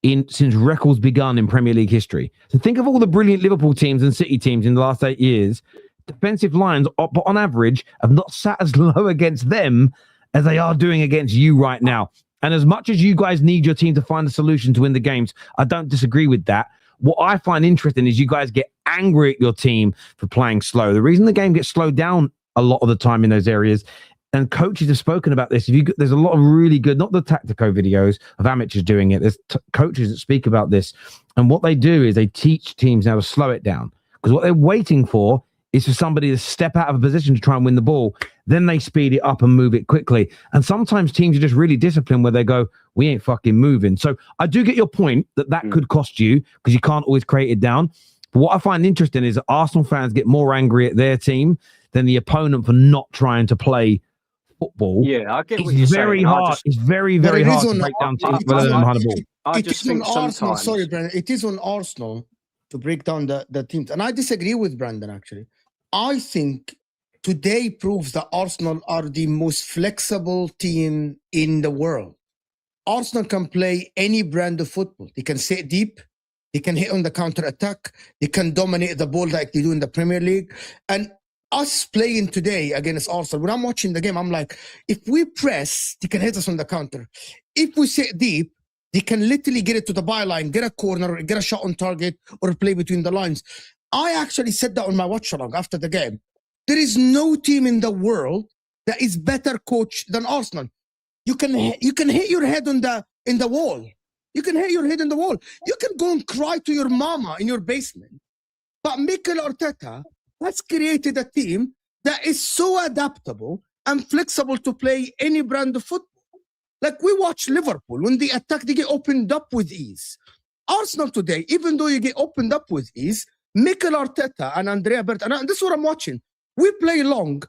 since records begun in Premier League history. So think of all the brilliant Liverpool teams and City teams in the last 8 years. Defensive lines, on average, have not sat as low against them as they are doing against you right now. And as much as you guys need your team to find a solution to win the games, I don't disagree with that. What I find interesting is you guys get angry at your team for playing slow. The reason the game gets slowed down a lot of the time in those areas, and coaches have spoken about this, there's a lot of really good, not the tactical videos of amateurs doing it, there's coaches that speak about this. And what they do is they teach teams how to slow it down. Because what they're waiting for is for somebody to step out of a position to try and win the ball. Then they speed it up and move it quickly. And sometimes teams are just really disciplined where they go, we ain't fucking moving. So I do get your point that could cost you because you can't always create it down. But what I find interesting is that Arsenal fans get more angry at their team than the opponent for not trying to play football. Yeah, I get what it's you're very saying. hard. It's very, very hard to break down teams behind the ball. It is on Arsenal. Sorry, Brandon. It is on Arsenal to break down the teams. And I disagree with Brandon, actually. I think today proves that Arsenal are the most flexible team in the world. Arsenal can play any brand of football. They can sit deep. They can hit on the counter-attack. They can dominate the ball like they do in the Premier League. And us playing today against Arsenal, when I'm watching the game, I'm like, if we press, they can hit us on the counter. If we sit deep, they can literally get it to the byline, get a corner, get a shot on target, or play between the lines. I actually said that on my watch-along after the game. There is no team in the world that is better coached than Arsenal. You can hit your head in the wall. You can hit your head in the wall. You can go and cry to your mama in your basement. But Mikel Arteta has created a team that is so adaptable and flexible to play any brand of football. Like we watch Liverpool, when they attack, they get opened up with ease. Arsenal today, even though you get opened up with ease, Mikel Arteta and Andrea Berta, and this is what I'm watching. We play long.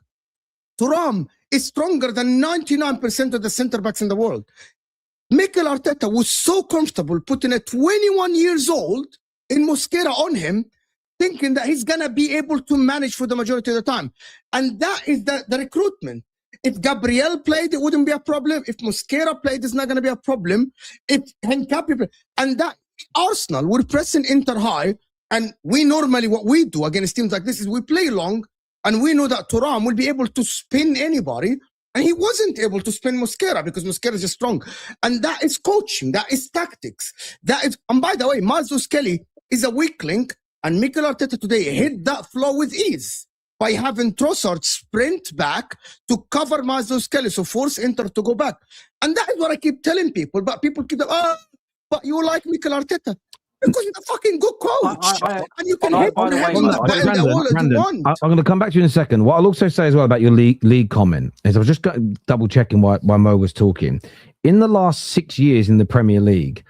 Thuram is stronger than 99% of the center-backs in the world. Mikel Arteta was so comfortable putting a 21 years old in Mosquera on him, thinking that he's going to be able to manage for the majority of the time. And that is the recruitment. If Gabriel played, it wouldn't be a problem. If Mosquera played, it's not going to be a problem. If Henkapi played. And that Arsenal, we're pressing Inter high, and we normally, what we do against teams like this is we play long, and we know that Thuram will be able to spin anybody, and he wasn't able to spin Mosquera because Mosquera is just strong. And that is coaching. That is tactics. And by the way, Miles Kelly is a weak link, and Mikel Arteta today hit that flow with ease by having Trossard sprint back to cover Miles Kelly, so force Inter to go back. And that is what I keep telling people, but people keep but you like Mikel Arteta. Because you're a fucking good coach. And you can hit on the head on the Brandon, I'm going to come back to you in a second. What I'll also say as well about your league comment is I was just double checking while Mo was talking. In the last 6 years in the Premier League,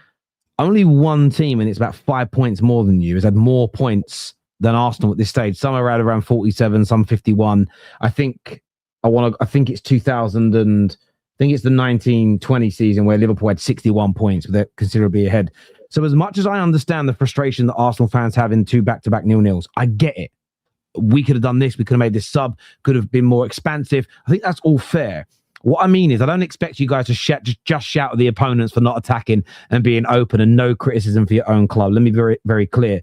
only one team, and it's about 5 points more than you, has had more points than Arsenal at this stage. Some are around 47, some 51. I think it's 2000 and I think it's the 1920 season where Liverpool had 61 points, they're considerably ahead. So as much as I understand the frustration that Arsenal fans have in 2 back-to-back 0-0s, I get it. We could have done this. We could have made this sub. Could have been more expansive. I think that's all fair. What I mean is I don't expect you guys to just shout at the opponents for not attacking and being open and no criticism for your own club. Let me be very, very clear.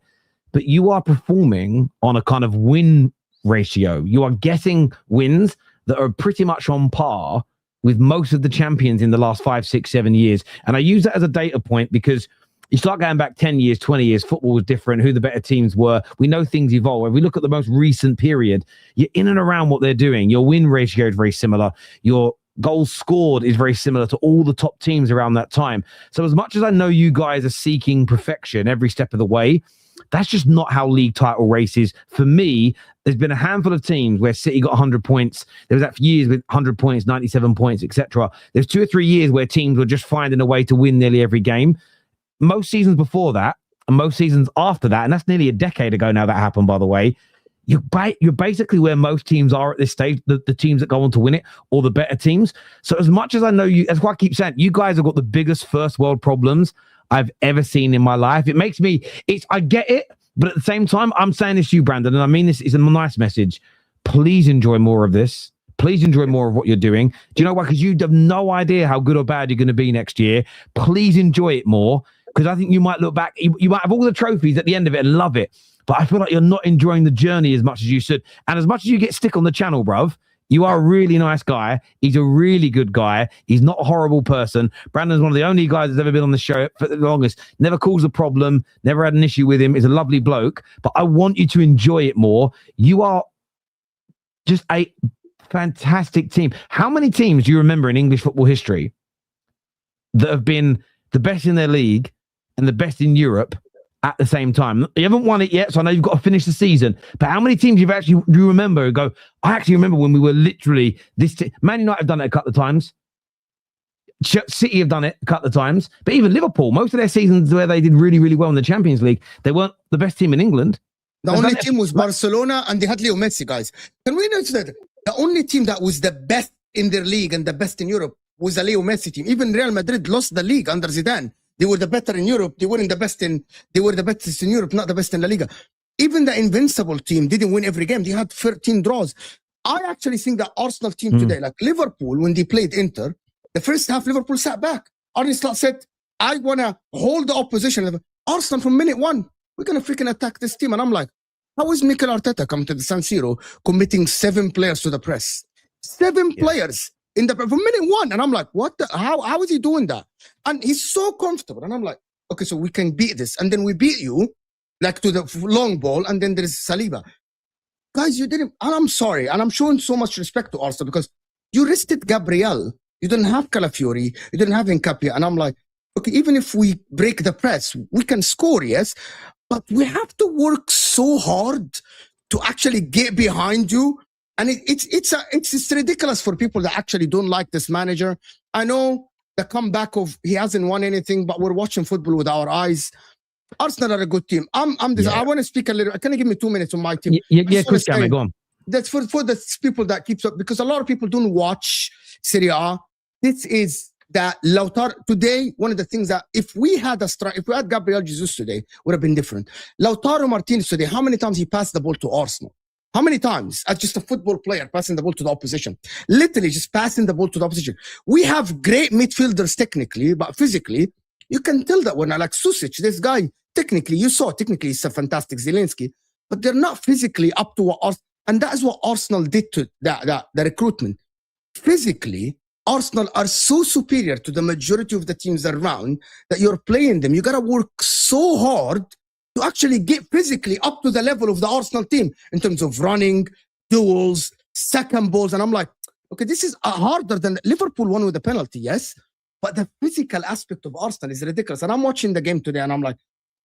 But you are performing on a kind of win ratio. You are getting wins that are pretty much on par with most of the champions in the last 5, 6, 7 years. And I use that as a data point because you start going back 10 years, 20 years, football was different, who the better teams were. We know things evolve. If we look at the most recent period, you're in and around what they're doing. Your win ratio is very similar. Your goals scored is very similar to all the top teams around that time. So as much as I know you guys are seeking perfection every step of the way, that's just not how league title races. For me, there's been a handful of teams where City got 100 points. There was that for years with 100 points, 97 points, etc. There's 2 or 3 years where teams were just finding a way to win nearly every game. Most seasons before that, and most seasons after that, and that's nearly a decade ago now that happened, by the way, you're basically where most teams are at this stage, the teams that go on to win it, or the better teams. So as much as I know you, that's why I keep saying, you guys have got the biggest first world problems I've ever seen in my life. It makes me, I get it, but at the same time, I'm saying this to you, Brandon, and I mean this is a nice message. Please enjoy more of this. Please enjoy more of what you're doing. Do you know why? Because you have no idea how good or bad you're going to be next year. Please enjoy it more, because I think you might look back, you might have all the trophies at the end of it and love it, but I feel like you're not enjoying the journey as much as you should. And as much as you get stick on the channel, bruv, you are a really nice guy. He's a really good guy. He's not a horrible person. Brandon's one of the only guys that's ever been on the show for the longest. Never caused a problem. Never had an issue with him. He's a lovely bloke. But I want you to enjoy it more. You are just a fantastic team. How many teams do you remember in English football history that have been the best in their league and the best in Europe at the same time? You haven't won it yet, so I know you've got to finish the season. But how many teams do you remember who go, I actually remember when we were literally this Man United have done it a couple of times. City have done it a couple of times. But even Liverpool, most of their seasons where they did really, really well in the Champions League, they weren't the best team in England. The only team was Barcelona, and they had Leo Messi, guys. Can we notice that the only team that was the best in their league and the best in Europe was the Leo Messi team? Even Real Madrid lost the league under Zidane. They were the better in Europe. They were the best in Europe, not the best in La Liga. Even the Invincible team didn't win every game. They had 13 draws. I actually think that Arsenal team today, like Liverpool, when they played Inter, the first half, Liverpool sat back. Arne Slot said, I want to hold the opposition. Arsenal from minute one, we're going to freaking attack this team. And I'm like, how is Mikel Arteta coming to the San Siro committing 7 players to the press? 7 players from minute one. And I'm like, what the, how is he doing that? And he's so comfortable. And I'm like, okay, so we can beat this. And then we beat you like to the long ball. And then there's Saliba. Guys, you didn't, and I'm sorry. And I'm showing so much respect to Arsenal because you rested Gabriel. You didn't have Calafiori. You didn't have Nkapia. And I'm like, okay, even if we break the press, we can score, yes. But we have to work so hard to actually get behind you. And it's ridiculous for people that actually don't like this manager. I know the comeback of he hasn't won anything, but we're watching football with our eyes. Arsenal are a good team. I want to speak a little. Can you give me 2 minutes on my team? Chris, go on. That's for the people that keeps up, because a lot of people don't watch Serie A. This is that Lautaro today. One of the things that if we had Gabriel Jesus today, would have been different. Lautaro Martinez today, how many times he passed the ball to Arsenal? How many times as just a football player passing the ball to the opposition? Literally just passing the ball to the opposition. We have great midfielders technically, but physically, you can tell that when I like Susic, this guy, technically he's a fantastic Zelensky, but they're not physically up to what Arsenal, and that is what Arsenal did to the recruitment. Physically, Arsenal are so superior to the majority of the teams around that you're playing them. You got to work so hard to actually get physically up to the level of the Arsenal team in terms of running, duels, second balls. And I'm like, okay, this is harder than Liverpool won with a penalty, yes, but the physical aspect of Arsenal is ridiculous. And I'm watching the game today and I'm like,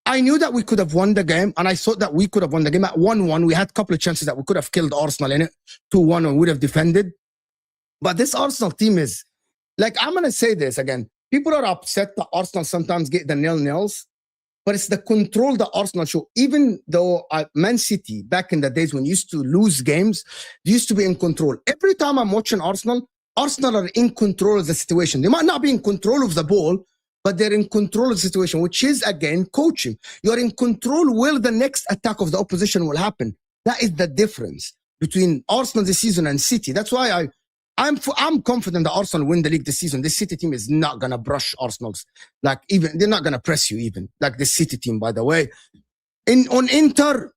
I knew that we could have won the game, and I thought that we could have won the game at 1-1. We had a couple of chances that we could have killed Arsenal in it, 2-1, and we would have defended. But this Arsenal team is, like, I'm going to say this again. People are upset that Arsenal sometimes get the nil-nils, but it's the control that Arsenal show. Even though Man City, back in the days when you used to lose games, they used to be in control. Every time I'm watching Arsenal are in control of the situation. They might not be in control of the ball, but they're in control of the situation, which is, again, coaching. You're in control where the next attack of the opposition will happen. That is the difference between Arsenal this season and City. That's why I'm confident that Arsenal win the league this season. This City team is not going to brush Arsenal's. Like, even they're not going to press you even. Like the City team, by the way. On Inter,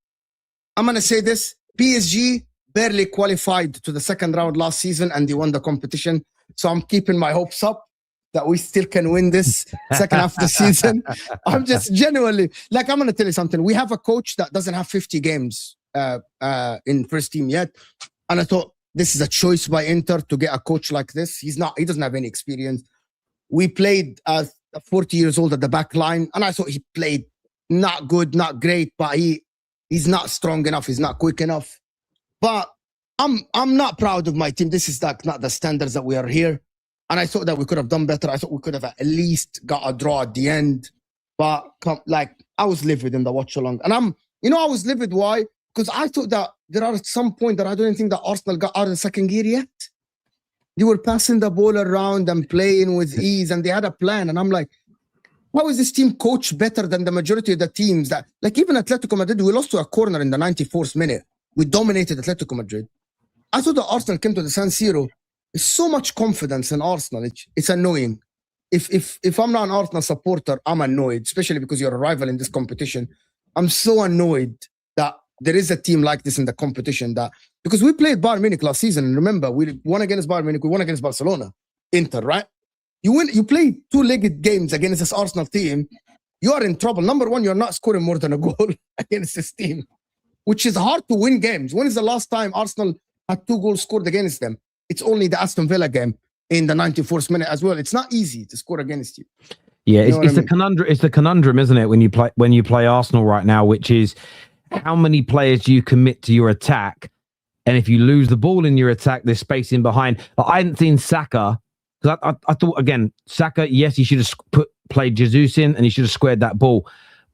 I'm going to say this. PSG barely qualified to the second round last season and they won the competition. So I'm keeping my hopes up that we still can win this second half of the season. I'm just genuinely, like, I'm going to tell you something. We have a coach that doesn't have 50 games in first team yet. And I thought, this is a choice by Inter to get a coach like this. He doesn't have any experience. We played 40 years old at the back line, and I thought he played not good, not great, but he's not strong enough. He's not quick enough. But I'm not proud of my team. This is not the standards that we are here. And I thought that we could have done better. I thought we could have at least got a draw at the end. But I was livid in the watch along. And I was livid. Why? Because I thought that there are some point that I don't think that Arsenal got out of the second gear yet. They were passing the ball around and playing with ease, and they had a plan. And I'm like, how is this team coached better than the majority of the teams that, like even Atletico Madrid, we lost to a corner in the 94th minute. We dominated Atletico Madrid. I thought that Arsenal came to the San Siro. There's so much confidence in Arsenal. It's annoying. If I'm not an Arsenal supporter, I'm annoyed, especially because you're a rival in this competition. I'm so annoyed that there is a team like this in the competition, that because we played Bayern Munich last season, and remember, we won against Bayern Munich, we won against Barcelona, Inter, right? You play two-legged games against this Arsenal team, you are in trouble. Number one, you're not scoring more than a goal against this team, which is hard to win games. When is the last time Arsenal had 2 goals scored against them? It's only the Aston Villa game in the 94th minute as well. It's not easy to score against you. Yeah, You know it's what I the conundrum. It's the conundrum, isn't it? When you play Arsenal right now, which is how many players do you commit to your attack, and if you lose the ball in your attack, there's space in behind. Like, I hadn't seen Saka, because I thought, again, Saka, yes, he should have played Jesus in, and he should have squared that ball.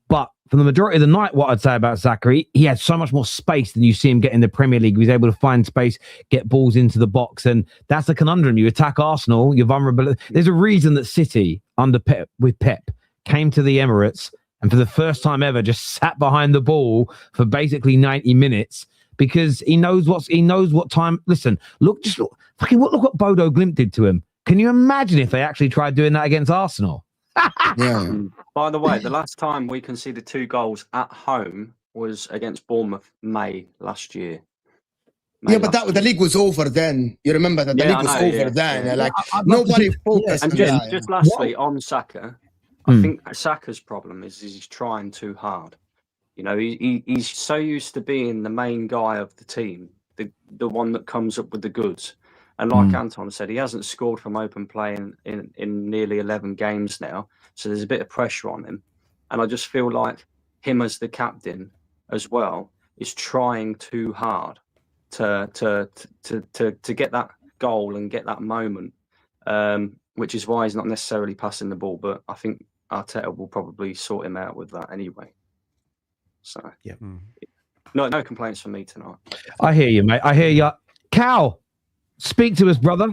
But for the majority of the night, what I'd say about Saka, he had so much more space than you see him get in the Premier League. He was able to find space, get balls into the box, and that's the conundrum. You attack Arsenal, you're vulnerable. There's a reason that City, under Pep, came to the Emirates and for the first time ever just sat behind the ball for basically 90 minutes, because he knows what time. Listen, look what Bodo Glimt did to him. Can you imagine if they actually tried doing that against Arsenal? Yeah. By the way, the last time we conceded 2 goals at home was against Bournemouth, May last year. Yeah, but the league was over then. You remember that the league was over then. Like nobody focused. And just lastly on Saka, I think Saka's problem is he's trying too hard. You know, he's so used to being the main guy of the team, the one that comes up with the goods. And like Anton said, he hasn't scored from open play in nearly 11 games now. So there's a bit of pressure on him. And I just feel like him as the captain as well is trying too hard to get that goal and get that moment, which is why he's not necessarily passing the ball. But I think Arteta will probably sort him out with that anyway. So, yeah. No complaints from me tonight. I hear you, mate. I hear you. Cal, speak to us, brother.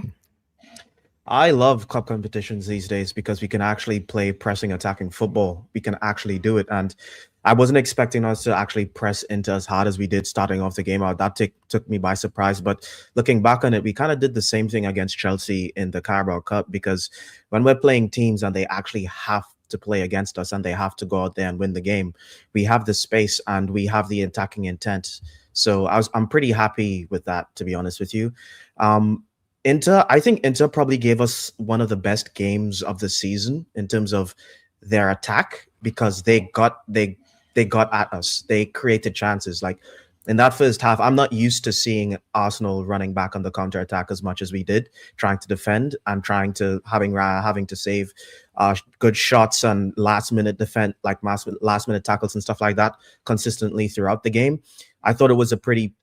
I love club competitions these days because we can actually play pressing, attacking football. We can actually do it. And I wasn't expecting us to actually press into as hard as we did starting off the game out. That took me by surprise. But looking back on it, we kind of did the same thing against Chelsea in the Carabao Cup, because when we're playing teams and they actually have to play against us and they have to go out there and win the game, we have the space and we have the attacking intent. So I'm pretty happy with that, to be honest with you. I think Inter probably gave us one of the best games of the season in terms of their attack, because they got at us. They created chances. Like in that first half, I'm not used to seeing Arsenal running back on the counter attack as much as we did, trying to defend and having to save good shots and last minute defense, like last minute tackles and stuff like that consistently throughout the game. I thought it was a pretty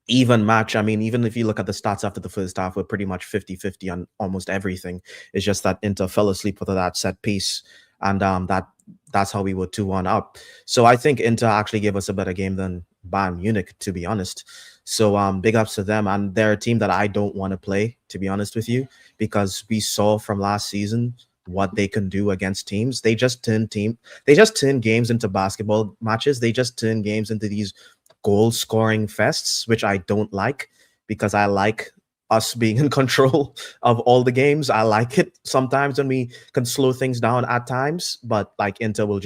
even match. I mean, even if you look at the stats after the first half, we're pretty much 50-50 on almost everything. It's just that Inter fell asleep with that set piece, and that's how we were 2-1 up. So I think Inter actually gave us a better game than Bayern Munich, to be honest. So big ups to them. And they're a team that I don't want to play, to be honest with you, because we saw from last season what they can do against teams. They just turn games into basketball matches. They just turn games into these goal scoring fests, which I don't like, because I like us being in control of all the games. I like it sometimes when we can slow things down at times, but like Inter will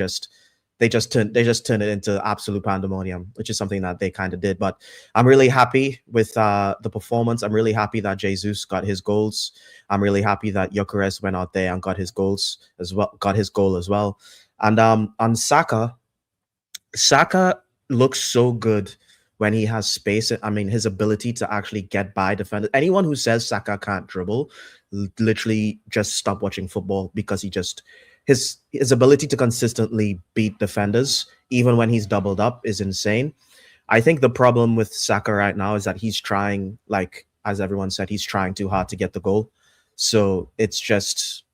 they just turn it into absolute pandemonium, which is something that they kind of did. But I'm really happy with the performance. I'm really happy that Jesus got his goals. I'm really happy that Gyökeres went out there and got his goal as well. And on Saka looks so good when he has space. I mean, his ability to actually get by defenders. Anyone who says Saka can't dribble, literally just stop watching football, because his ability to consistently beat defenders, even when he's doubled up, is insane. I think the problem with Saka right now is that he's trying, like, as everyone said, he's trying too hard to get the goal. So it's just,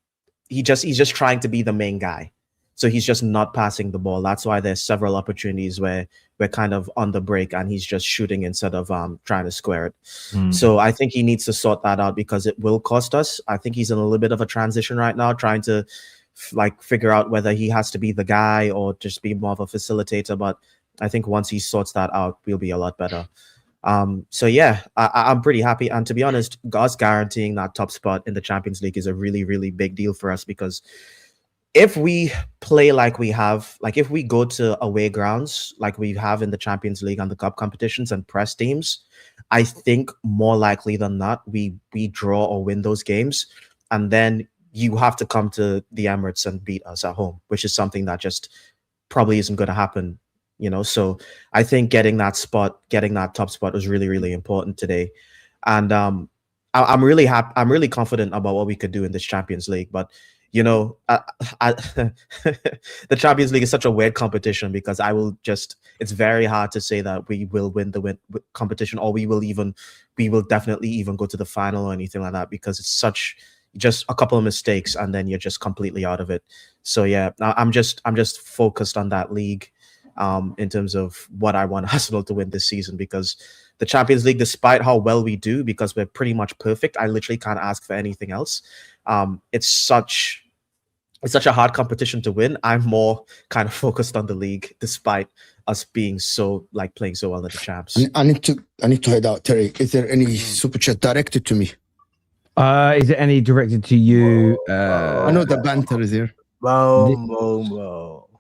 he's just trying to be the main guy. So he's just not passing the ball. That's why there's several opportunities where we're kind of on the break and he's just shooting instead of trying to square it. So I think he needs to sort that out because it will cost us. I think he's in a little bit of a transition right now, trying to figure out whether he has to be the guy or just be more of a facilitator. But I think once he sorts that out, we'll be a lot better. So yeah, I'm pretty happy. And to be honest, us guaranteeing that top spot in the Champions League is a really, really big deal for us, because if we play like we have, like if we go to away grounds like we have in the Champions League and the cup competitions and press teams, I think more likely than not, we draw or win those games. And then you have to come to the Emirates and beat us at home, which is something that just probably isn't going to happen, you know? So I think getting that top spot was really, really important today. And I'm really happy. I'm really confident about what we could do in this Champions League. But you know, the Champions League is such a weird competition because it's very hard to say that we will win the competition, or we will definitely even go to the final or anything like that, because it's just a couple of mistakes and then you're just completely out of it. So yeah, I'm just focused on that league in terms of what I want Arsenal to win this season, because the Champions League, despite how well we do, because we're pretty much perfect, I literally can't ask for anything else. It's such a hard competition to win. I'm more kind of focused on the league, despite us being playing so well at the champs. I need to head out. Terry, is there any super chat directed to me? Is it any directed to you? I know the banter is here.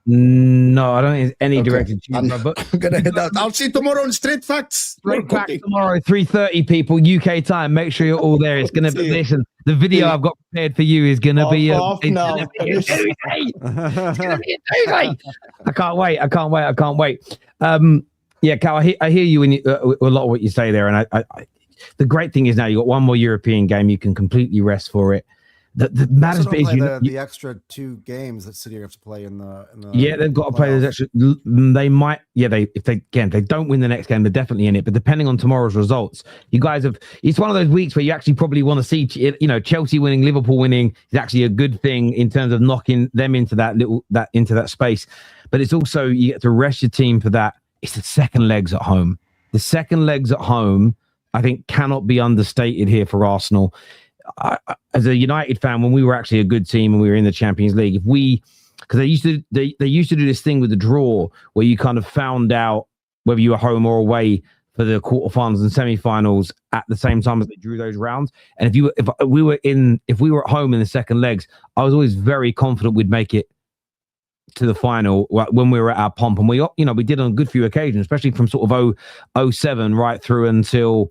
No, I don't think it's any directed to you. But I'm gonna head out. I'll see you tomorrow on Straight Facts. Straight Facts tomorrow, 3:30 people, UK time. Make sure you're all there. It's gonna be the video I've got prepared for you is gonna be a doozy. It's gonna be a doozy. I can't wait. Yeah, Cal, I hear you in a lot of what you say there, and I the great thing is now you got one more European game. You can completely rest for it. The matters bit is the extra 2 games that City have to play in the yeah, they've got to play those extra. They might, yeah, if they don't win the next game, they're definitely in it. But depending on tomorrow's results, you guys have. It's one of those weeks where you actually probably want to see, you know, Chelsea winning, Liverpool winning is actually a good thing in terms of knocking them into that space. But it's also you get to rest your team for that. It's the second legs at home. The second legs at home, I think, cannot be understated here for Arsenal. As a United fan, when we were actually a good team and we were in the Champions League, because they used to do this thing with the draw where you kind of found out whether you were home or away for the quarterfinals and semi-finals at the same time as they drew those rounds. And if we were at home in the second legs, I was always very confident we'd make it to the final when we were at our pomp, and we did on a good few occasions, especially from sort of 07 right through until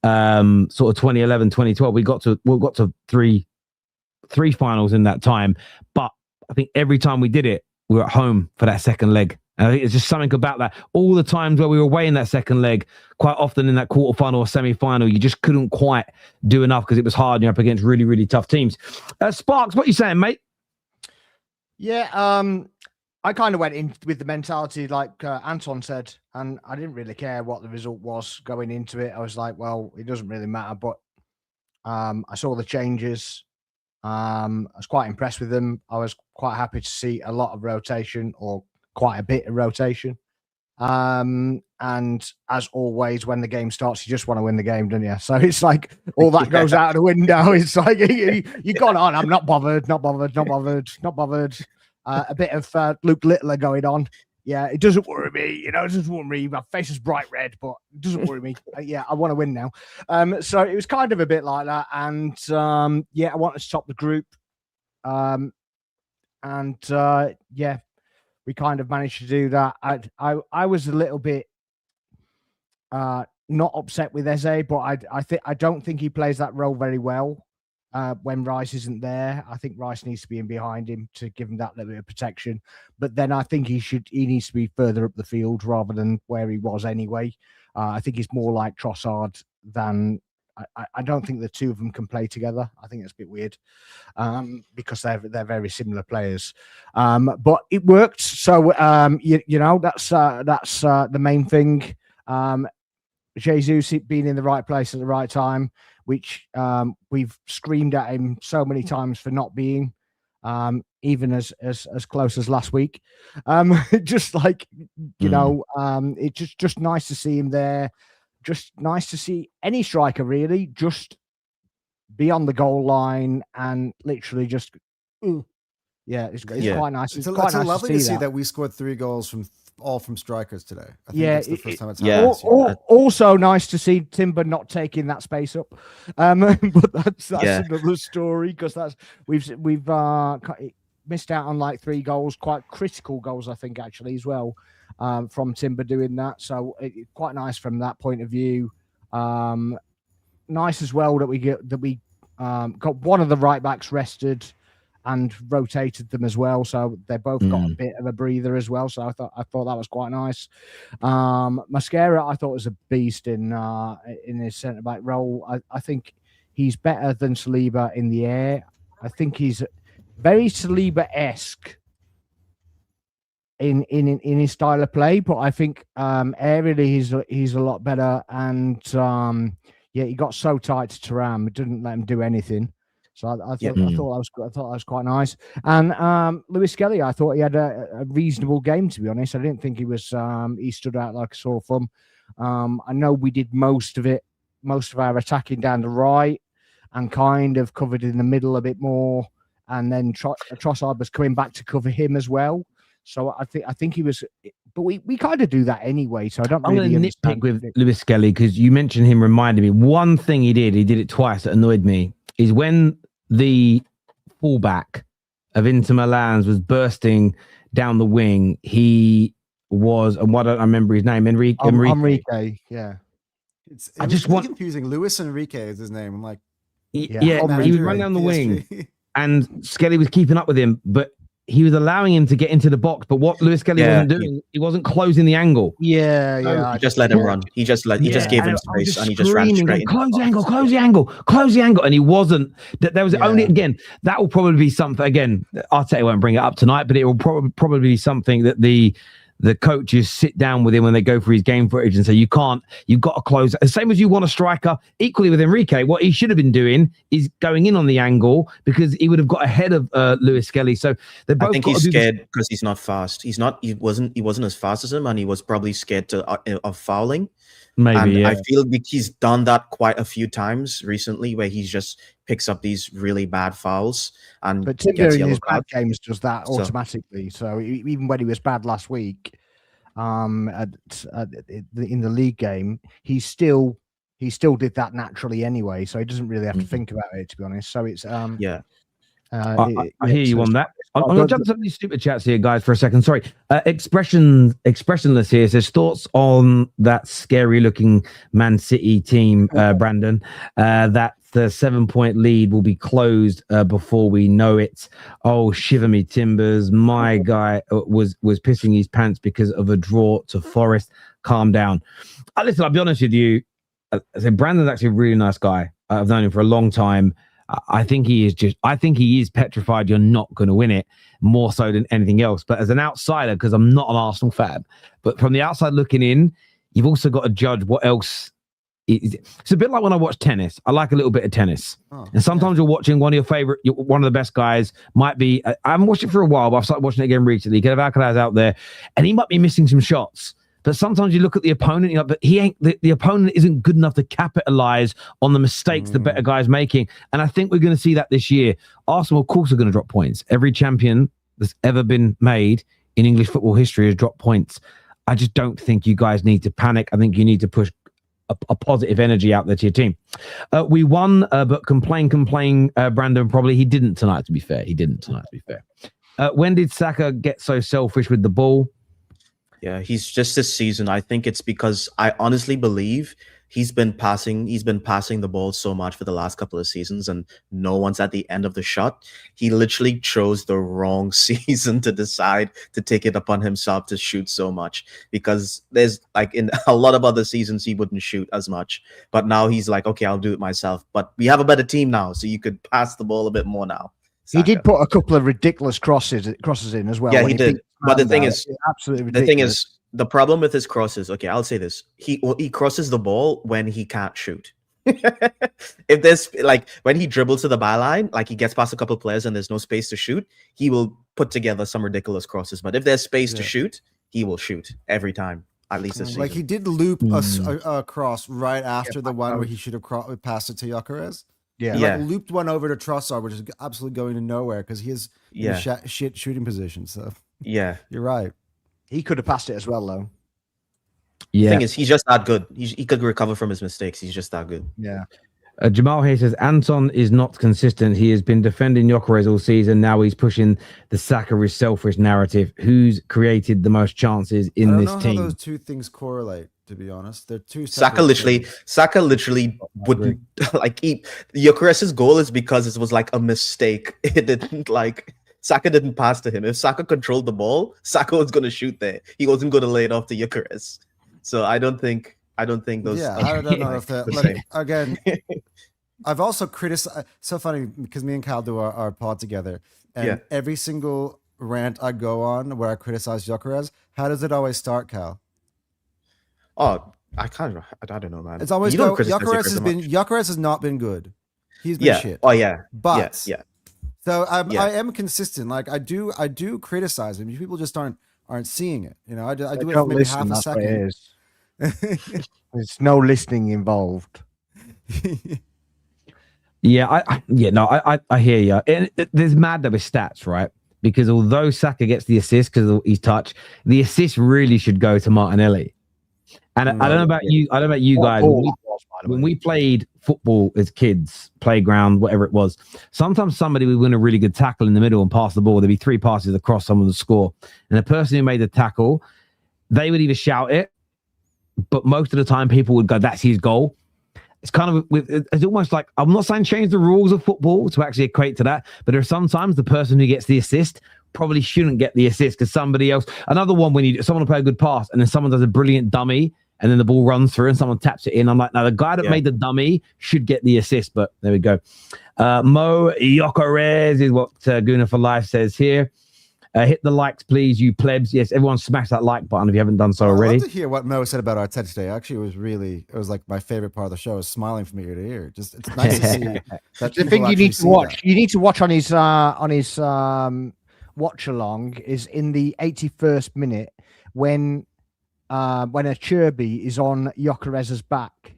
sort of 2011, 2012. We got to three finals in that time, but I think every time we did it, we were at home for that second leg. And I think it's just something about that. All the times where we were away in that second leg, quite often in that quarterfinal or semi-final, you just couldn't quite do enough because it was hard and you're up against really, really tough teams. Sparks, what are you saying, mate? Yeah, I kind of went in with the mentality like Anton said, and I didn't really care what the result was going into it. I was like, well, it doesn't really matter. But I saw the changes. I was quite impressed with them. I was quite happy to see a lot of rotation, or quite a bit of rotation. And as always, when the game starts, you just want to win the game, don't you? So it's like all that goes out of the window. It's like you got on. I'm not bothered. A bit of Luke Littler going on. Yeah, it doesn't worry me. You know, it doesn't worry me. My face is bright red, but it doesn't worry me. Yeah, I want to win now. So it was kind of a bit like that. And yeah, I wanted to top the group. Yeah, we kind of managed to do that. I was a little bit not upset with Eze, but I don't think he plays that role very well. When Rice isn't there, I think Rice needs to be in behind him to give him that little bit of protection. But then I think he needs to be further up the field rather than where he was anyway. I think he's more like Trossard than. I don't think the two of them can play together. I think it's a bit weird because they're very similar players. But it worked. So you know that's the main thing. Jesus being in the right place at the right time, which we've screamed at him so many times for not being. even as close as last week. Just like it's just nice to see him there. Just nice to see any striker really just be on the goal line and literally just. It's quite nice. It's quite nice lovely to see that. that we scored 3 goals from strikers today. I think Yeah, it's the first time it's happened. Also nice to see Timber not taking that space up, but that's another story because we've missed out on like 3 goals, quite critical goals, I think actually as well, from Timber doing that. So quite nice from that point of view. Nice as well that we got one of the right backs rested and rotated them as well, so they both got a bit of a breather as well. So I thought that was quite nice. Mascara, I thought was a beast in his centre back role. I think he's better than Saliba in the air. I think he's very Saliba-esque in his style of play, but I think aerially he's a lot better. And he got so tight to Thuram, it didn't let him do anything. So I thought that was quite nice. And Lewis Kelly, I thought he had a reasonable game, to be honest. I didn't think he stood out like a sore thumb. I know we did most of our attacking down the right and kind of covered in the middle a bit more. And then Trossard was coming back to cover him as well. So I think he was, but we kind of do that anyway. So I'm going to nitpick with Lewis Kelly because you mentioned him reminded me. One thing he did it twice that annoyed me, is when the fullback of Inter Milan's was bursting down the wing, he was, and why don't I remember his name? Enrique, yeah. It's really confusing. Luis Enrique is his name. I'm like, he was running down the wing, and Skelly was keeping up with him, but he was allowing him to get into the box. But what Lewis Kelly wasn't doing, he wasn't closing the angle. He just let him run. He just gave him space, and he just ran straight. Close the angle, and he wasn't. There was only again. That will probably be something. Again, Arteta won't bring it up tonight, but it will probably be something that the coaches sit down with him when they go for his game footage and say, you've got to close. The same as you want a striker, equally with Enrique, what he should have been doing is going in on the angle because he would have got ahead of Lewis Skelly. So they both. I think he's scared because he's not fast. He wasn't as fast as him, and he was probably scared of fouling. Maybe, I feel like he's done that quite a few times recently, where he just picks up these really bad fouls and but Timber in his bad games does that automatically. So even when he was bad last week, in the league game, he still did that naturally anyway. So he doesn't really have to think about it, to be honest. So it's I hear you on that. I'm going to jump to these super chats here, guys, for a second. Sorry. Expressionless here says thoughts on that scary-looking Man City team, Brandon. That the 7-point lead will be closed before we know it. Oh, shiver me timbers. My guy was pissing his pants because of a draw to Forest. Calm down. Listen, I'll be honest with you. I said Brandon's actually a really nice guy. I've known him for a long time. I think he is petrified you're not going to win it, more so than anything else. But as an outsider, because I'm not an Arsenal fan, but from the outside looking in, you've also got to judge what else. It's a bit like when I watch tennis. I like a little bit of tennis. And sometimes you're watching one of the best guys might be, I haven't watched it for a while, but I've started watching it again recently. You could have Alcaraz out there and he might be missing some shots. But sometimes you look at the opponent, but he ain't. The opponent isn't good enough to capitalize on the mistakes the better guy's making. And I think we're going to see that this year. Arsenal, of course, are going to drop points. Every champion that's ever been made in English football history has dropped points. I just don't think you guys need to panic. I think you need to push a positive energy out there to your team. We won, but complain, Brandon. Probably he didn't tonight. To be fair, when did Saka get so selfish with the ball? Yeah, he's just this season. I think it's because I honestly believe he's been passing the ball so much for the last couple of seasons, and no one's at the end of the shot. He literally chose the wrong season to decide to take it upon himself to shoot so much, because there's like in a lot of other seasons he wouldn't shoot as much, but now he's like, okay, I'll do it myself. But we have a better team now, so you could pass the ball a bit more now. Saka. He did put a couple of ridiculous crosses in as well. Yeah, he did. But the thing is, absolutely ridiculous. The problem with his crosses, okay, I'll say this. He crosses the ball when he can't shoot. If there's like when he dribbles to the byline, like he gets past a couple of players and there's no space to shoot, he will put together some ridiculous crosses. But if there's space to shoot, he will shoot every time. At least this season. Like he did loop a cross right after the one where he should have passed it to Gyökeres. Yeah, he like looped one over to Trossard, which is absolutely going to nowhere because he is in a shit shooting position. So yeah, you're right. He could have passed it as well, though. The thing is, he's just that good. He could recover from his mistakes. He's just that good. Yeah. Jamal here says Anton is not consistent. He has been defending Gyökeres all season. Now he's pushing the Saka is selfish narrative. Who's created the most chances in this team? I don't know how those two things correlate. To be honest, they're two. Saka literally wouldn't like Gyökeres' goal is because it was like a mistake. It didn't like Saka didn't pass to him. If Saka controlled the ball, Saka was going to shoot there. He wasn't going to lay it off to Gyökeres. So I don't think those. Yeah, I don't know if that. Like, again, I've also criticized. So funny because me and Cal do our pod together, and every single rant I go on where I criticize Gyökeres, how does it always start, Cal? Oh, I don't know, man. It's always Gyökeres has not been good. He's been shit. Oh yeah, but So Yeah. I am consistent. Like I do criticize him. People just aren't seeing it. You know, I do it for maybe half a second. There's no listening involved. I hear you. And there's mad with stats, right? Because although Saka gets the assist because of his touch, the assist really should go to Martinelli. And I don't know about you. I don't know about you guys. When we played football as kids, playground, whatever it was, sometimes somebody would win a really good tackle in the middle and pass the ball. There'd be 3 passes across, someone would score. And the person who made the tackle, they would either shout it, but most of the time people would go, that's his goal. It's kind of, it's almost like, I'm not saying change the rules of football to actually equate to that, but there are sometimes the person who gets the assist probably shouldn't get the assist because somebody else, another one when someone will play a good pass and then someone does a brilliant dummy and then the ball runs through and someone taps it in. I'm like, now the guy that made the dummy should get the assist, but there we go. Mo Gyökeres is what Guna for Life says here. Hit the likes, please, you plebs. Yes, everyone smash that like button if you haven't done so already. I'd love to hear what Mo said about Arteta today. Actually, it was like my favorite part of the show. Is smiling from ear to ear. Just it's nice to see that. The thing you need to watch, on his watch along is in the 81st minute when Acerbi is on Gyökeres' back,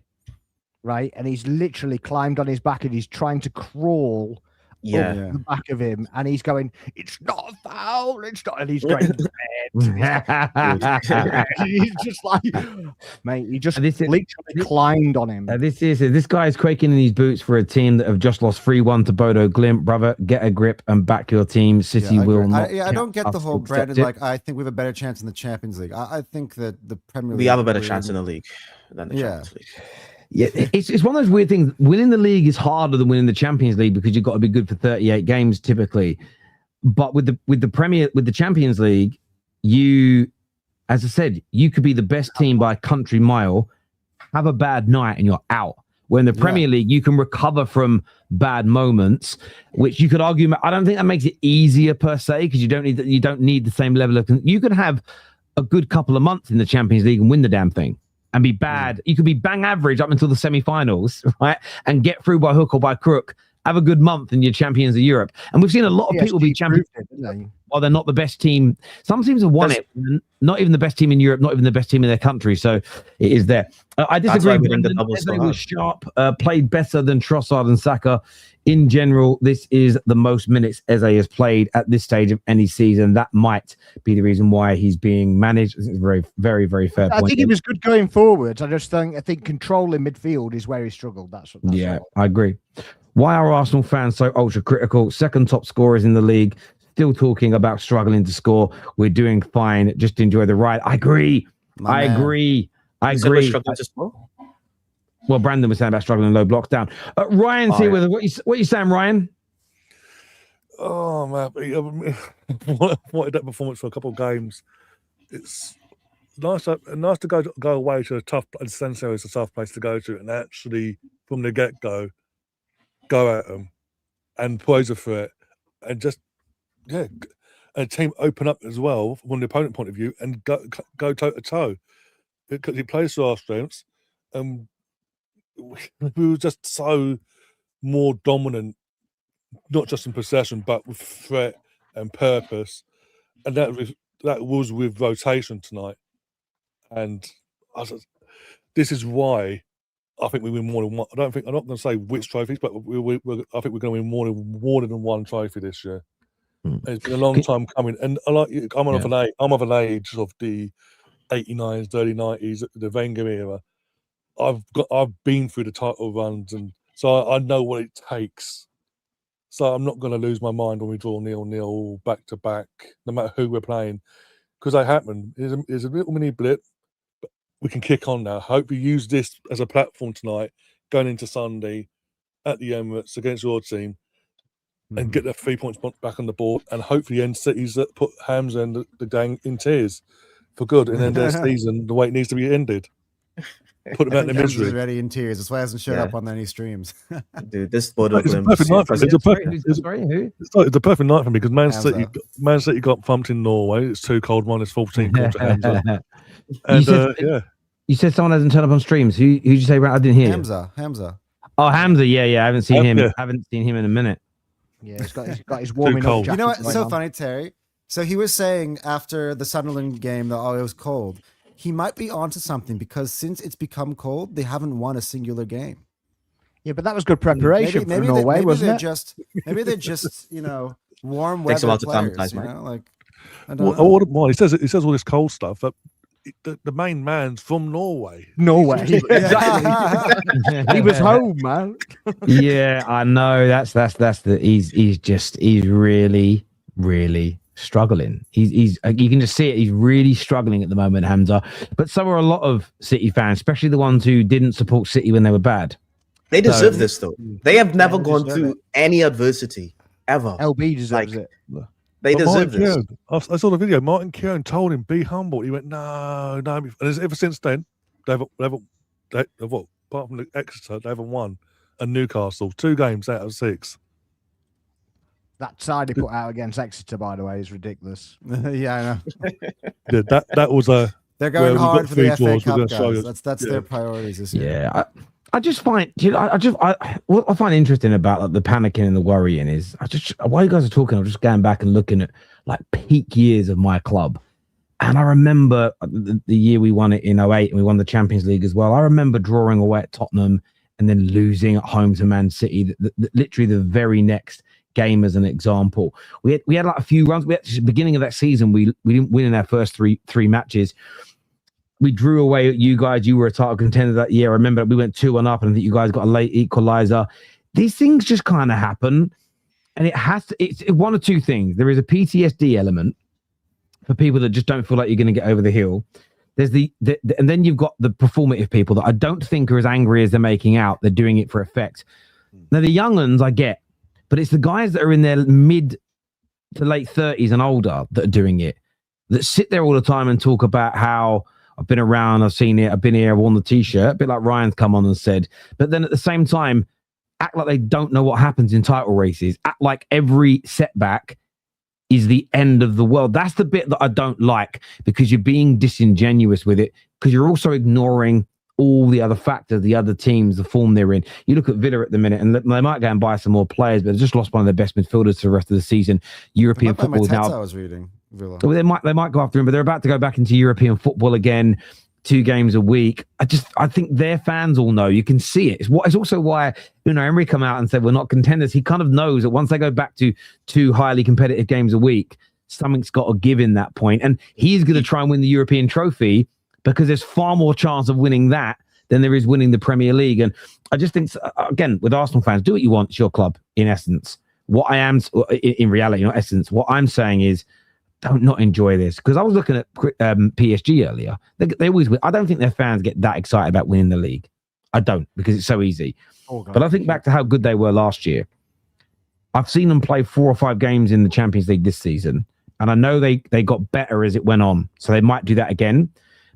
right, and he's literally climbed on his back and he's trying to crawl. Up the back of him, and he's going, it's not a foul, it's not, and he's going he's just like, mate, he just literally climbed on him. This guy is quaking in his boots for a team that have just lost 3-1 to Bodo Glimt. Brother, get a grip and back your team. City will not. I don't get the whole Brandon, like, I think we have a better chance in the Champions League. I think that the Premier League, we have a better chance in the league than the Champions League. Yeah, it's one of those weird things. Winning the league is harder than winning the Champions League because you've got to be good for 38 games typically. But with the Champions League, you, as I said, you could be the best team by a country mile, have a bad night, and you're out. Where in the Premier League, you can recover from bad moments, which you could argue. I don't think that makes it easier per se because you don't need the same level of. You could have a good couple of months in the Champions League and win the damn thing. And be bad. You could be bang average up until the semi-finals, right? And get through by hook or by crook. Have a good month and you're champions of Europe. And we've seen a lot of people be champions while they're not the best team. Some teams have won it. Not even the best team in Europe, not even the best team in their country. So it is there. I disagree. Eze was sharp, played better than Trossard and Saka. In general, this is the most minutes Eze has played at this stage of any season. That might be the reason why he's being managed. It's a very, very, very fair point. I think he was good going forward. I think control in midfield is where he struggled. That's I agree. Why are Arsenal fans so ultra critical? Second top scorers in the league, still talking about struggling to score. We're doing fine. Just enjoy the ride. I agree. I agree. Well, Brandon was saying about struggling low blocks down. Ryan's here with us. What are you saying, Ryan? Oh, man. Wanted that performance for a couple of games. It's nice to go away to a tough place. Senseo is a tough place to go to, and actually, from the get-go, go at them and poison for it. And just, and a team open up as well from the opponent point of view and go toe-to-toe. Because he plays to our strengths. we were just so more dominant, not just in possession, but with threat and purpose. And that was with rotation tonight. And this is why I think we win more than one. I'm not going to say which trophies, but I think we're going to win more than one trophy this year. It's been a long time coming. And I'm of an age of the 89s, early 90s, the Wenger era. I've been through the title runs, and so I know what it takes. So I'm not going to lose my mind when we draw 0-0 back to back, no matter who we're playing, because they happen. It's a little mini blip, but we can kick on now. Hope we use this as a platform tonight, going into Sunday at the Emirates against your team, and get the 3 points back on the board, and hopefully end cities that put Hamza and the gang in tears for good, and end their season the way it needs to be ended. Put them out in the misery. Already in tears. That's why he hasn't showed up on any streams. Dude, this photo it's a perfect night for me. It's a perfect night for me because Man City got thumped in Norway. It's too cold, -14 to Hamza. And you said someone hasn't turned up on streams. Who did you say? I didn't hear Hamza. Oh, Hamza. Yeah. I haven't seen him. Haven't seen him in a minute. Yeah, he's got his warming up. You know what? It's so funny, Terry. So he was saying after the Sunderland game that it was cold. He might be onto something because since it's become cold, they haven't won a singular game. Yeah, but that was good preparation for Norway, wasn't it? Maybe they're just warm weather players. I don't know. He says all this cold stuff. But the main man's from Norway. Exactly. He was home, man. Yeah, I know. That's he's really, really struggling. He's you can just see it. He's really struggling at the moment, Hamza. But so are a lot of City fans, especially the ones who didn't support City when they were bad. They deserve this though. They have never gone through any adversity ever. LB deserves it. They deserve this. I saw the video. Martin Keown told him, "Be humble." He went, "No." And ever since then, they've apart from the Exeter, they haven't won. And Newcastle, 2 games out of 6. That side he put out against Exeter, by the way, is ridiculous. Yeah, I know. That was a. They're going hard for the FA Cup, guys. That's their priorities this year. Yeah, I just find, what I find interesting about the panicking and the worrying is, while you guys are talking, I'm just going back and looking at peak years of my club, and I remember the year we won it in 2008 and we won the Champions League as well. I remember drawing away at Tottenham and then losing at home to Man City. Literally the very next game as an example. We had a few runs. At the beginning of that season, we didn't win in our first three matches. We drew away at you guys. You were a title contender that year. I remember we went 2-1 up, and I think you guys got a late equalizer. These things just kind of happen, and it's one of two things. There is a PTSD element for people that just don't feel like you're going to get over the hill. There's and then you've got the performative people that I don't think are as angry as they're making out. They're doing it for effect. Now the young ones I get, but it's the guys that are in their mid to late 30s and older that are doing it, that sit there all the time and talk about how I've been around, I've seen it, I've been here, I've worn the t-shirt, a bit like Ryan's come on and said, but then at the same time, act like they don't know what happens in title races, act like every setback is the end of the world. That's the bit that I don't like, because you're being disingenuous with it, because you're also ignoring all the other factors, the other teams, the form they're in. You look at Villa at the minute, and they might go and buy some more players, but they've just lost one of their best midfielders for the rest of the season. European football now. I was reading Villa. Well, they might go after him, but they're about to go back into European football again, 2 games a week. I think their fans all know. You can see it. It's also why Emery come out and said we're not contenders. He kind of knows that once they go back to 2 highly competitive games a week, something's got to give in that point, and he's going to try and win the European trophy, because there's far more chance of winning that than there is winning the Premier League. And I just think, again, with Arsenal fans, do what you want. It's your club, in essence. What I am, in reality, not essence, what I'm saying is, don't not enjoy this. Because I was looking at PSG earlier. They always win. I don't think their fans get that excited about winning the league. I don't, because it's so easy. But I think back to how good they were last year. I've seen them play 4 or 5 games in the Champions League this season. And I know they got better as it went on. So they might do that again.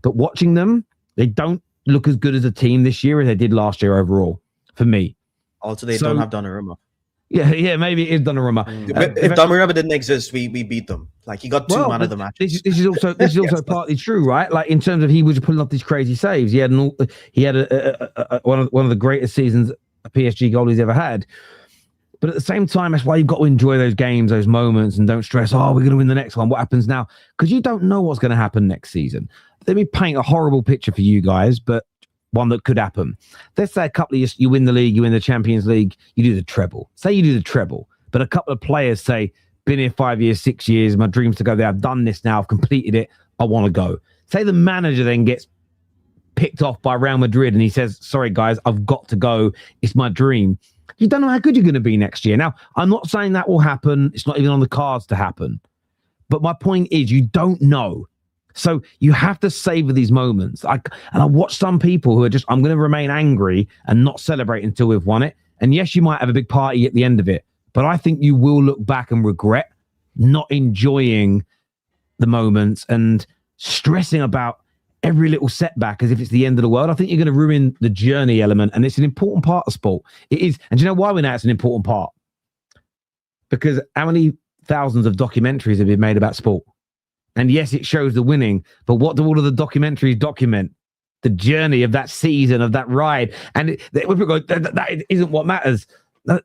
But watching them, they don't look as good as a team this year as they did last year overall, for me. Also, they don't have Donnarumma. Yeah, maybe it is Donnarumma. If Donnarumma didn't exist, we beat them. Like he got 2 man of the match. This is also partly true, right? Like in terms of he was pulling off these crazy saves. He had one of the greatest seasons a PSG goalie's ever had. But at the same time, that's why you've got to enjoy those games, those moments, and don't stress. Oh, we're going to win the next one. What happens now? Because you don't know what's going to happen next season. Let me paint a horrible picture for you guys, but one that could happen. Let's say a couple of years, you win the league, you win the Champions League, you do the treble. Say you do the treble, but a couple of players say, been here 5 years, 6 years, my dream's to go there. I've done this now, I've completed it, I want to go. Say the manager then gets picked off by Real Madrid and he says, sorry guys, I've got to go. It's my dream. You don't know how good you're going to be next year. Now, I'm not saying that will happen. It's not even on the cards to happen. But my point is, you don't know. So you have to savor these moments. I watch some people who are just, I'm going to remain angry and not celebrate until we've won it. And yes, you might have a big party at the end of it, but I think you will look back and regret not enjoying the moments and stressing about every little setback as if it's the end of the world. I think you're going to ruin the journey element, and it's an important part of sport. It is. And do you know why we know it's an important part? Because how many thousands of documentaries have been made about sport? And yes, it shows the winning, but what do all of the documentaries document? The journey of that season, of that ride. And that isn't what matters.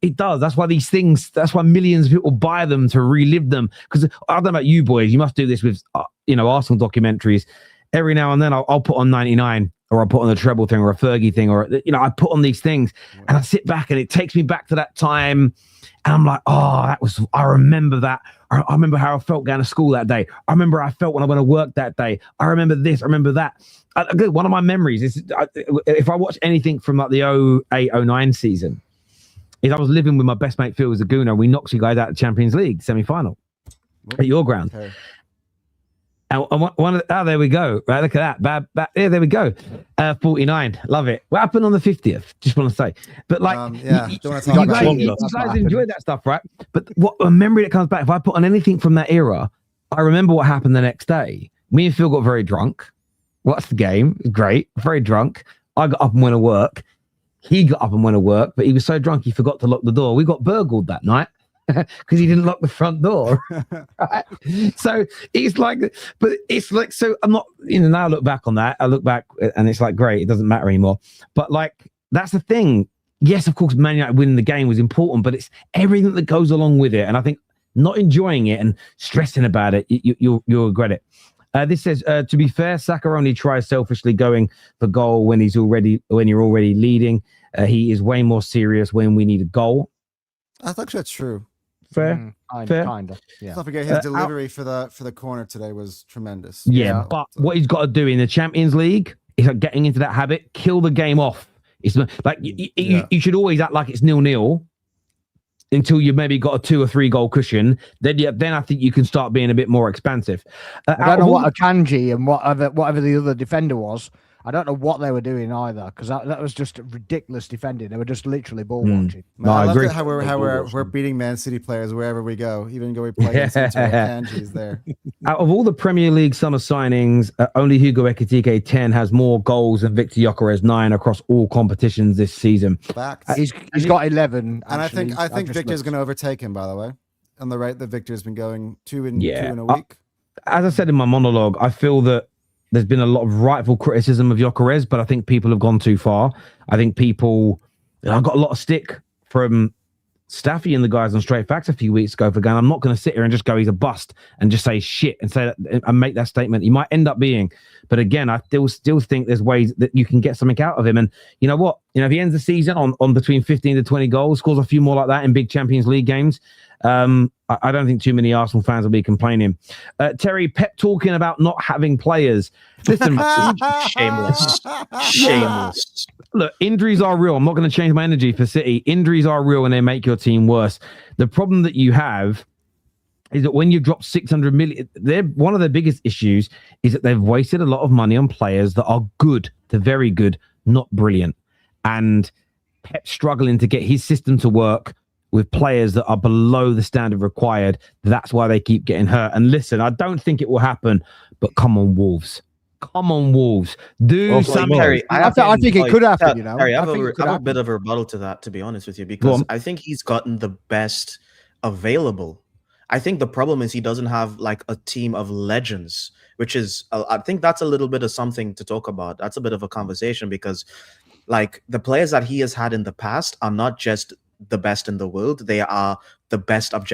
It does. That's why these things, that's why millions of people buy them to relive them. Because I don't know about you boys, you must do this with, Arsenal documentaries. Every now and then I'll put on 99 or I'll put on the treble thing or a Fergie thing, or, I put on these things and I sit back and it takes me back to that time. And I'm like, I remember that. I remember how I felt going to school that day. I remember how I felt when I went to work that day. I remember this. I remember that. One of my memories is if I watch anything from like the 08-09 season, is I was living with my best mate Phil Zaguna. We knocked you guys out of the Champions League semi-final at your ground. Okay. And there we go. Right, look at that. Bad. Yeah, there we go. 49. Love it. What happened on the 50th? Just want to say. But like, you guys enjoyed that stuff, right? But what a memory that comes back. If I put on anything from that era, I remember what happened the next day. Me and Phil got very drunk. Watched the game. Great. Very drunk. I got up and went to work. He got up and went to work, but he was so drunk he forgot to lock the door. We got burgled that night. Because he didn't lock the front door. Right? So it's like, so I'm not, now I look back on that, I look back and it's like, great, it doesn't matter anymore. But like, that's the thing. Yes, of course, Man United winning the game was important, but it's everything that goes along with it. And I think not enjoying it and stressing about it, you'll regret it. This says, to be fair, Saka only tries selfishly going for goal when you're already leading. He is way more serious when we need a goal. I think that's true. Fair. Kind of. Yeah. Let's not forget his delivery for the corner today was tremendous. Yeah, but what he's got to do in the Champions League is like getting into that habit, kill the game off. It's like you should always act like it's 0-0 until you've maybe got a 2 or 3 goal cushion. Then I think you can start being a bit more expansive. I don't know what Akanji and whatever the other defender was. I don't know what they were doing either, because that was just ridiculous defending. They were just literally ball watching. No, I love how we're beating Man City players wherever we go, even though we play against Kanji's there. Out of all the Premier League summer signings, only Hugo Ekitike 10 has more goals than Victor Gyökeres 9 across all competitions this season. He's got 11, and actually, I think Victor's going to overtake him. By the way, on the rate that Victor's been going 2 in a week. As I said in my monologue, I feel that there's been a lot of rightful criticism of Gyökeres, but I think people have gone too far. I think I got a lot of stick from Staffy and the guys on Straight Facts a few weeks ago for going, I'm not going to sit here and just go, he's a bust and just say shit and say that and make that statement. He might end up being, but again, I still think there's ways that you can get something out of him. And you know what? If he ends the season on between 15 to 20 goals, scores a few more like that in big Champions League games, I don't think too many Arsenal fans will be complaining. Terry, Pep talking about not having players. Listen, shameless. Look, injuries are real. I'm not going to change my energy for City. Injuries are real and they make your team worse. The problem that you have is that when you drop 600 million, one of their biggest issues is that they've wasted a lot of money on players that are good to very good, not brilliant. And Pep's struggling to get his system to work with players that are below the standard required. That's why they keep getting hurt. And listen, I don't think it will happen, but come on, Wolves. Come on, Wolves. Do Well, something. Terry, I think it could happen, you know. Terry, I I think it could have a happen. bit of a rebuttal to that, to be honest with you, because I think he's gotten the best available. I think the problem is he doesn't have like a team of legends, which is, I think that's a little bit of something to talk about. That's a bit of a conversation because like the players that he has had in the past are not just the best in the world. They are the best of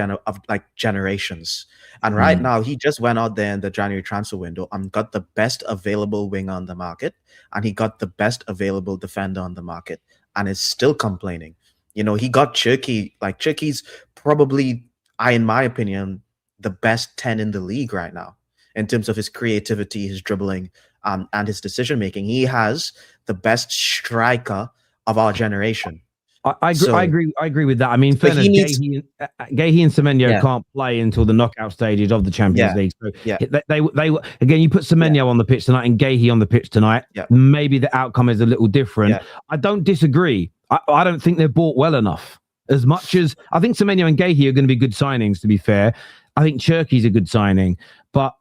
generations. And right now he just went out there in the January transfer window and got the best available winger on the market, and he got the best available defender on the market, and is still complaining. You know, he got Cherky. Like Cherky's probably, in my opinion, the best 10 in the league right now in terms of his creativity, his dribbling, and his decision making. He has the best striker of our generation. I agree with that. I mean, fairness, Gahey and Semenyo can't play until the knockout stages of the Champions League. So they again, you put Semenyo on the pitch tonight and Gahey on the pitch tonight. Maybe the outcome is a little different. I don't disagree. I don't think they're bought well enough. As much as I think Semenyo and Gahey are going to be good signings, to be fair, I think Cherky's a good signing, but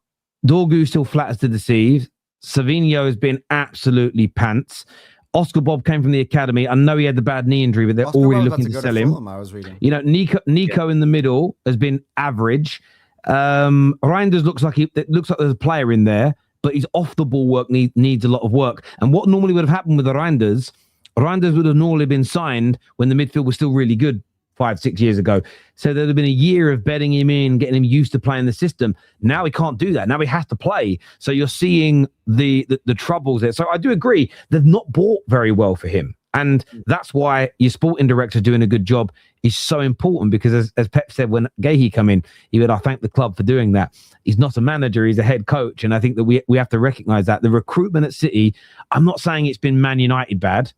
Dorgu still flat as to deceive. Savinho has been absolutely pants. Oscar Bob came from the academy. I know he had the bad knee injury, but they're already looking to sell him. I was reading. You know, Nico in the middle has been average. Reinders looks like there's a player in there, but his off the ball work needs a lot of work. And what normally would have happened with Reinders would have normally been signed when the midfield was still really good 5-6 years ago. So there'd have been a year of bedding him in, getting him used to playing the system. Now he can't do that. Now he has to play. So you're seeing the troubles there. So I do agree, they've not bought very well for him. And that's why your sporting director doing a good job is so important, because as Pep said, when Gahey come in, he would, I thank the club for doing that. He's not a manager, he's a head coach. And I think that we have to recognize that. The recruitment at City, I'm not saying it's been Man United bad,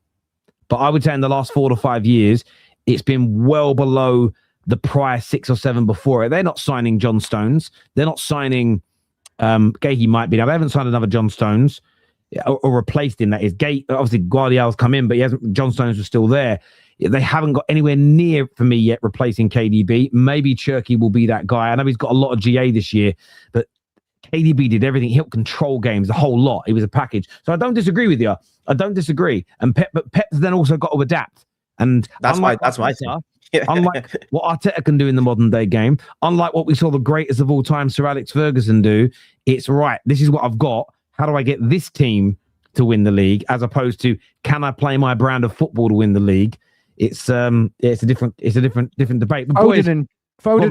but I would say in the last 4 to 5 years, it's been well below the prior 6 or 7 before it. They're not signing John Stones. They're not signing Gahey might be. Now, they haven't signed another John Stones or replaced him. That is, obviously Guardiola's come in, but he hasn't. John Stones was still there. They haven't got anywhere near, for me yet, replacing KDB. Maybe Cherky will be that guy. I know he's got a lot of GA this year, but KDB did everything. He helped control games, the whole lot. He was a package. So I don't disagree with you. I don't disagree. And Pep's then also got to adapt. And that's my thing. Unlike what Arteta can do in the modern day game, unlike what we saw the greatest of all time, Sir Alex Ferguson, do, it's right. This is what I've got. How do I get this team to win the league? As opposed to, can I play my brand of football to win the league? It's a different debate. But Foden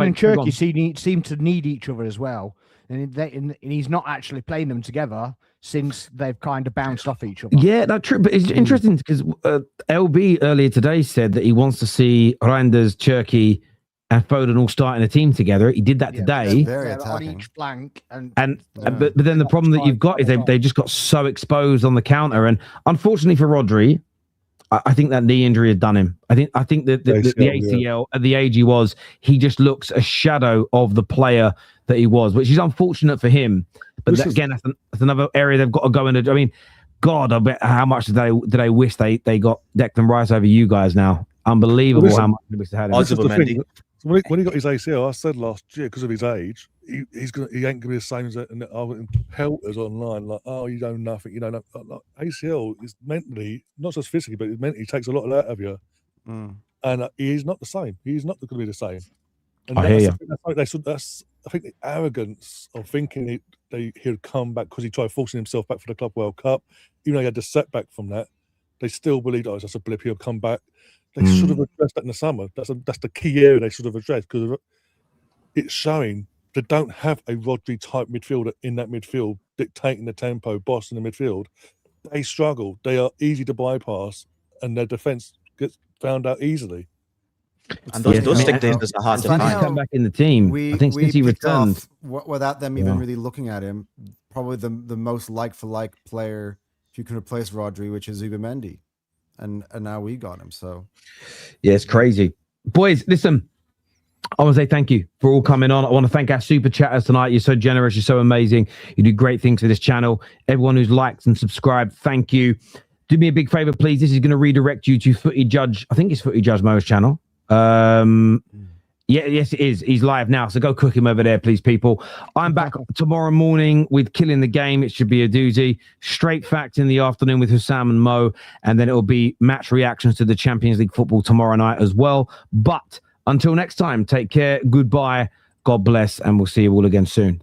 and Cherky seem to need each other as well, and he's not actually playing them together since they've kind of bounced off each other. Yeah, that's true. But it's interesting because LB earlier today said that he wants to see Reinders, Cherky, and Foden all starting a team together. He did that today. Very on each flank. But then the problem that you've got is they just got so exposed on the counter. And unfortunately for Rodri, I think that knee injury had done him. I think that the ACL at the age he was, he just looks a shadow of the player that he was, which is unfortunate for him. But again, that's another area they've got to go into. I mean, God, I bet how much did they wish they got Declan Rice over you guys now? Unbelievable how much they wish they had him. When he got his ACL, I said last year, because of his age, he ain't gonna be the same as that. And I was in pelters online, like, oh, you know nothing, you know. Like, ACL is mentally, not just physically, but it mentally takes a lot out of you. And he's not the same. He's not going to be the same. And I hear you. That's I think the arrogance of thinking he'd come back because he tried forcing himself back for the Club World Cup, even though he had the setback from that. They still believe, oh, it's just a blip, he'll come back. They should have addressed that in the summer. That's the key area they should have addressed, because it's showing they don't have a Rodri type midfielder in that midfield dictating the tempo, boss in the midfield. They struggle. They are easy to bypass, and their defense gets found out easily. And those dictators are hard to find. Come back in the team. I think since he returned, without them even really looking at him, probably the most like for like player if you can replace Rodri, which is Zubimendi. And now we got him. So yeah, it's crazy. Boys, listen, I want to say thank you for all coming on. I want to thank our super chatters tonight. You're so generous. You're so amazing. You do great things for this channel. Everyone who's liked and subscribed, thank you. Do me a big favor, please. This is going to redirect you to Footy Judge. I think it's Footy Judge Mo's channel. Yeah, yes, it is. He's live now. So go cook him over there, please, people. I'm back tomorrow morning with Killing the Game. It should be a doozy. Straight Fact in the afternoon with Hussam and Mo. And then it'll be match reactions to the Champions League football tomorrow night as well. But until next time, take care. Goodbye. God bless. And we'll see you all again soon.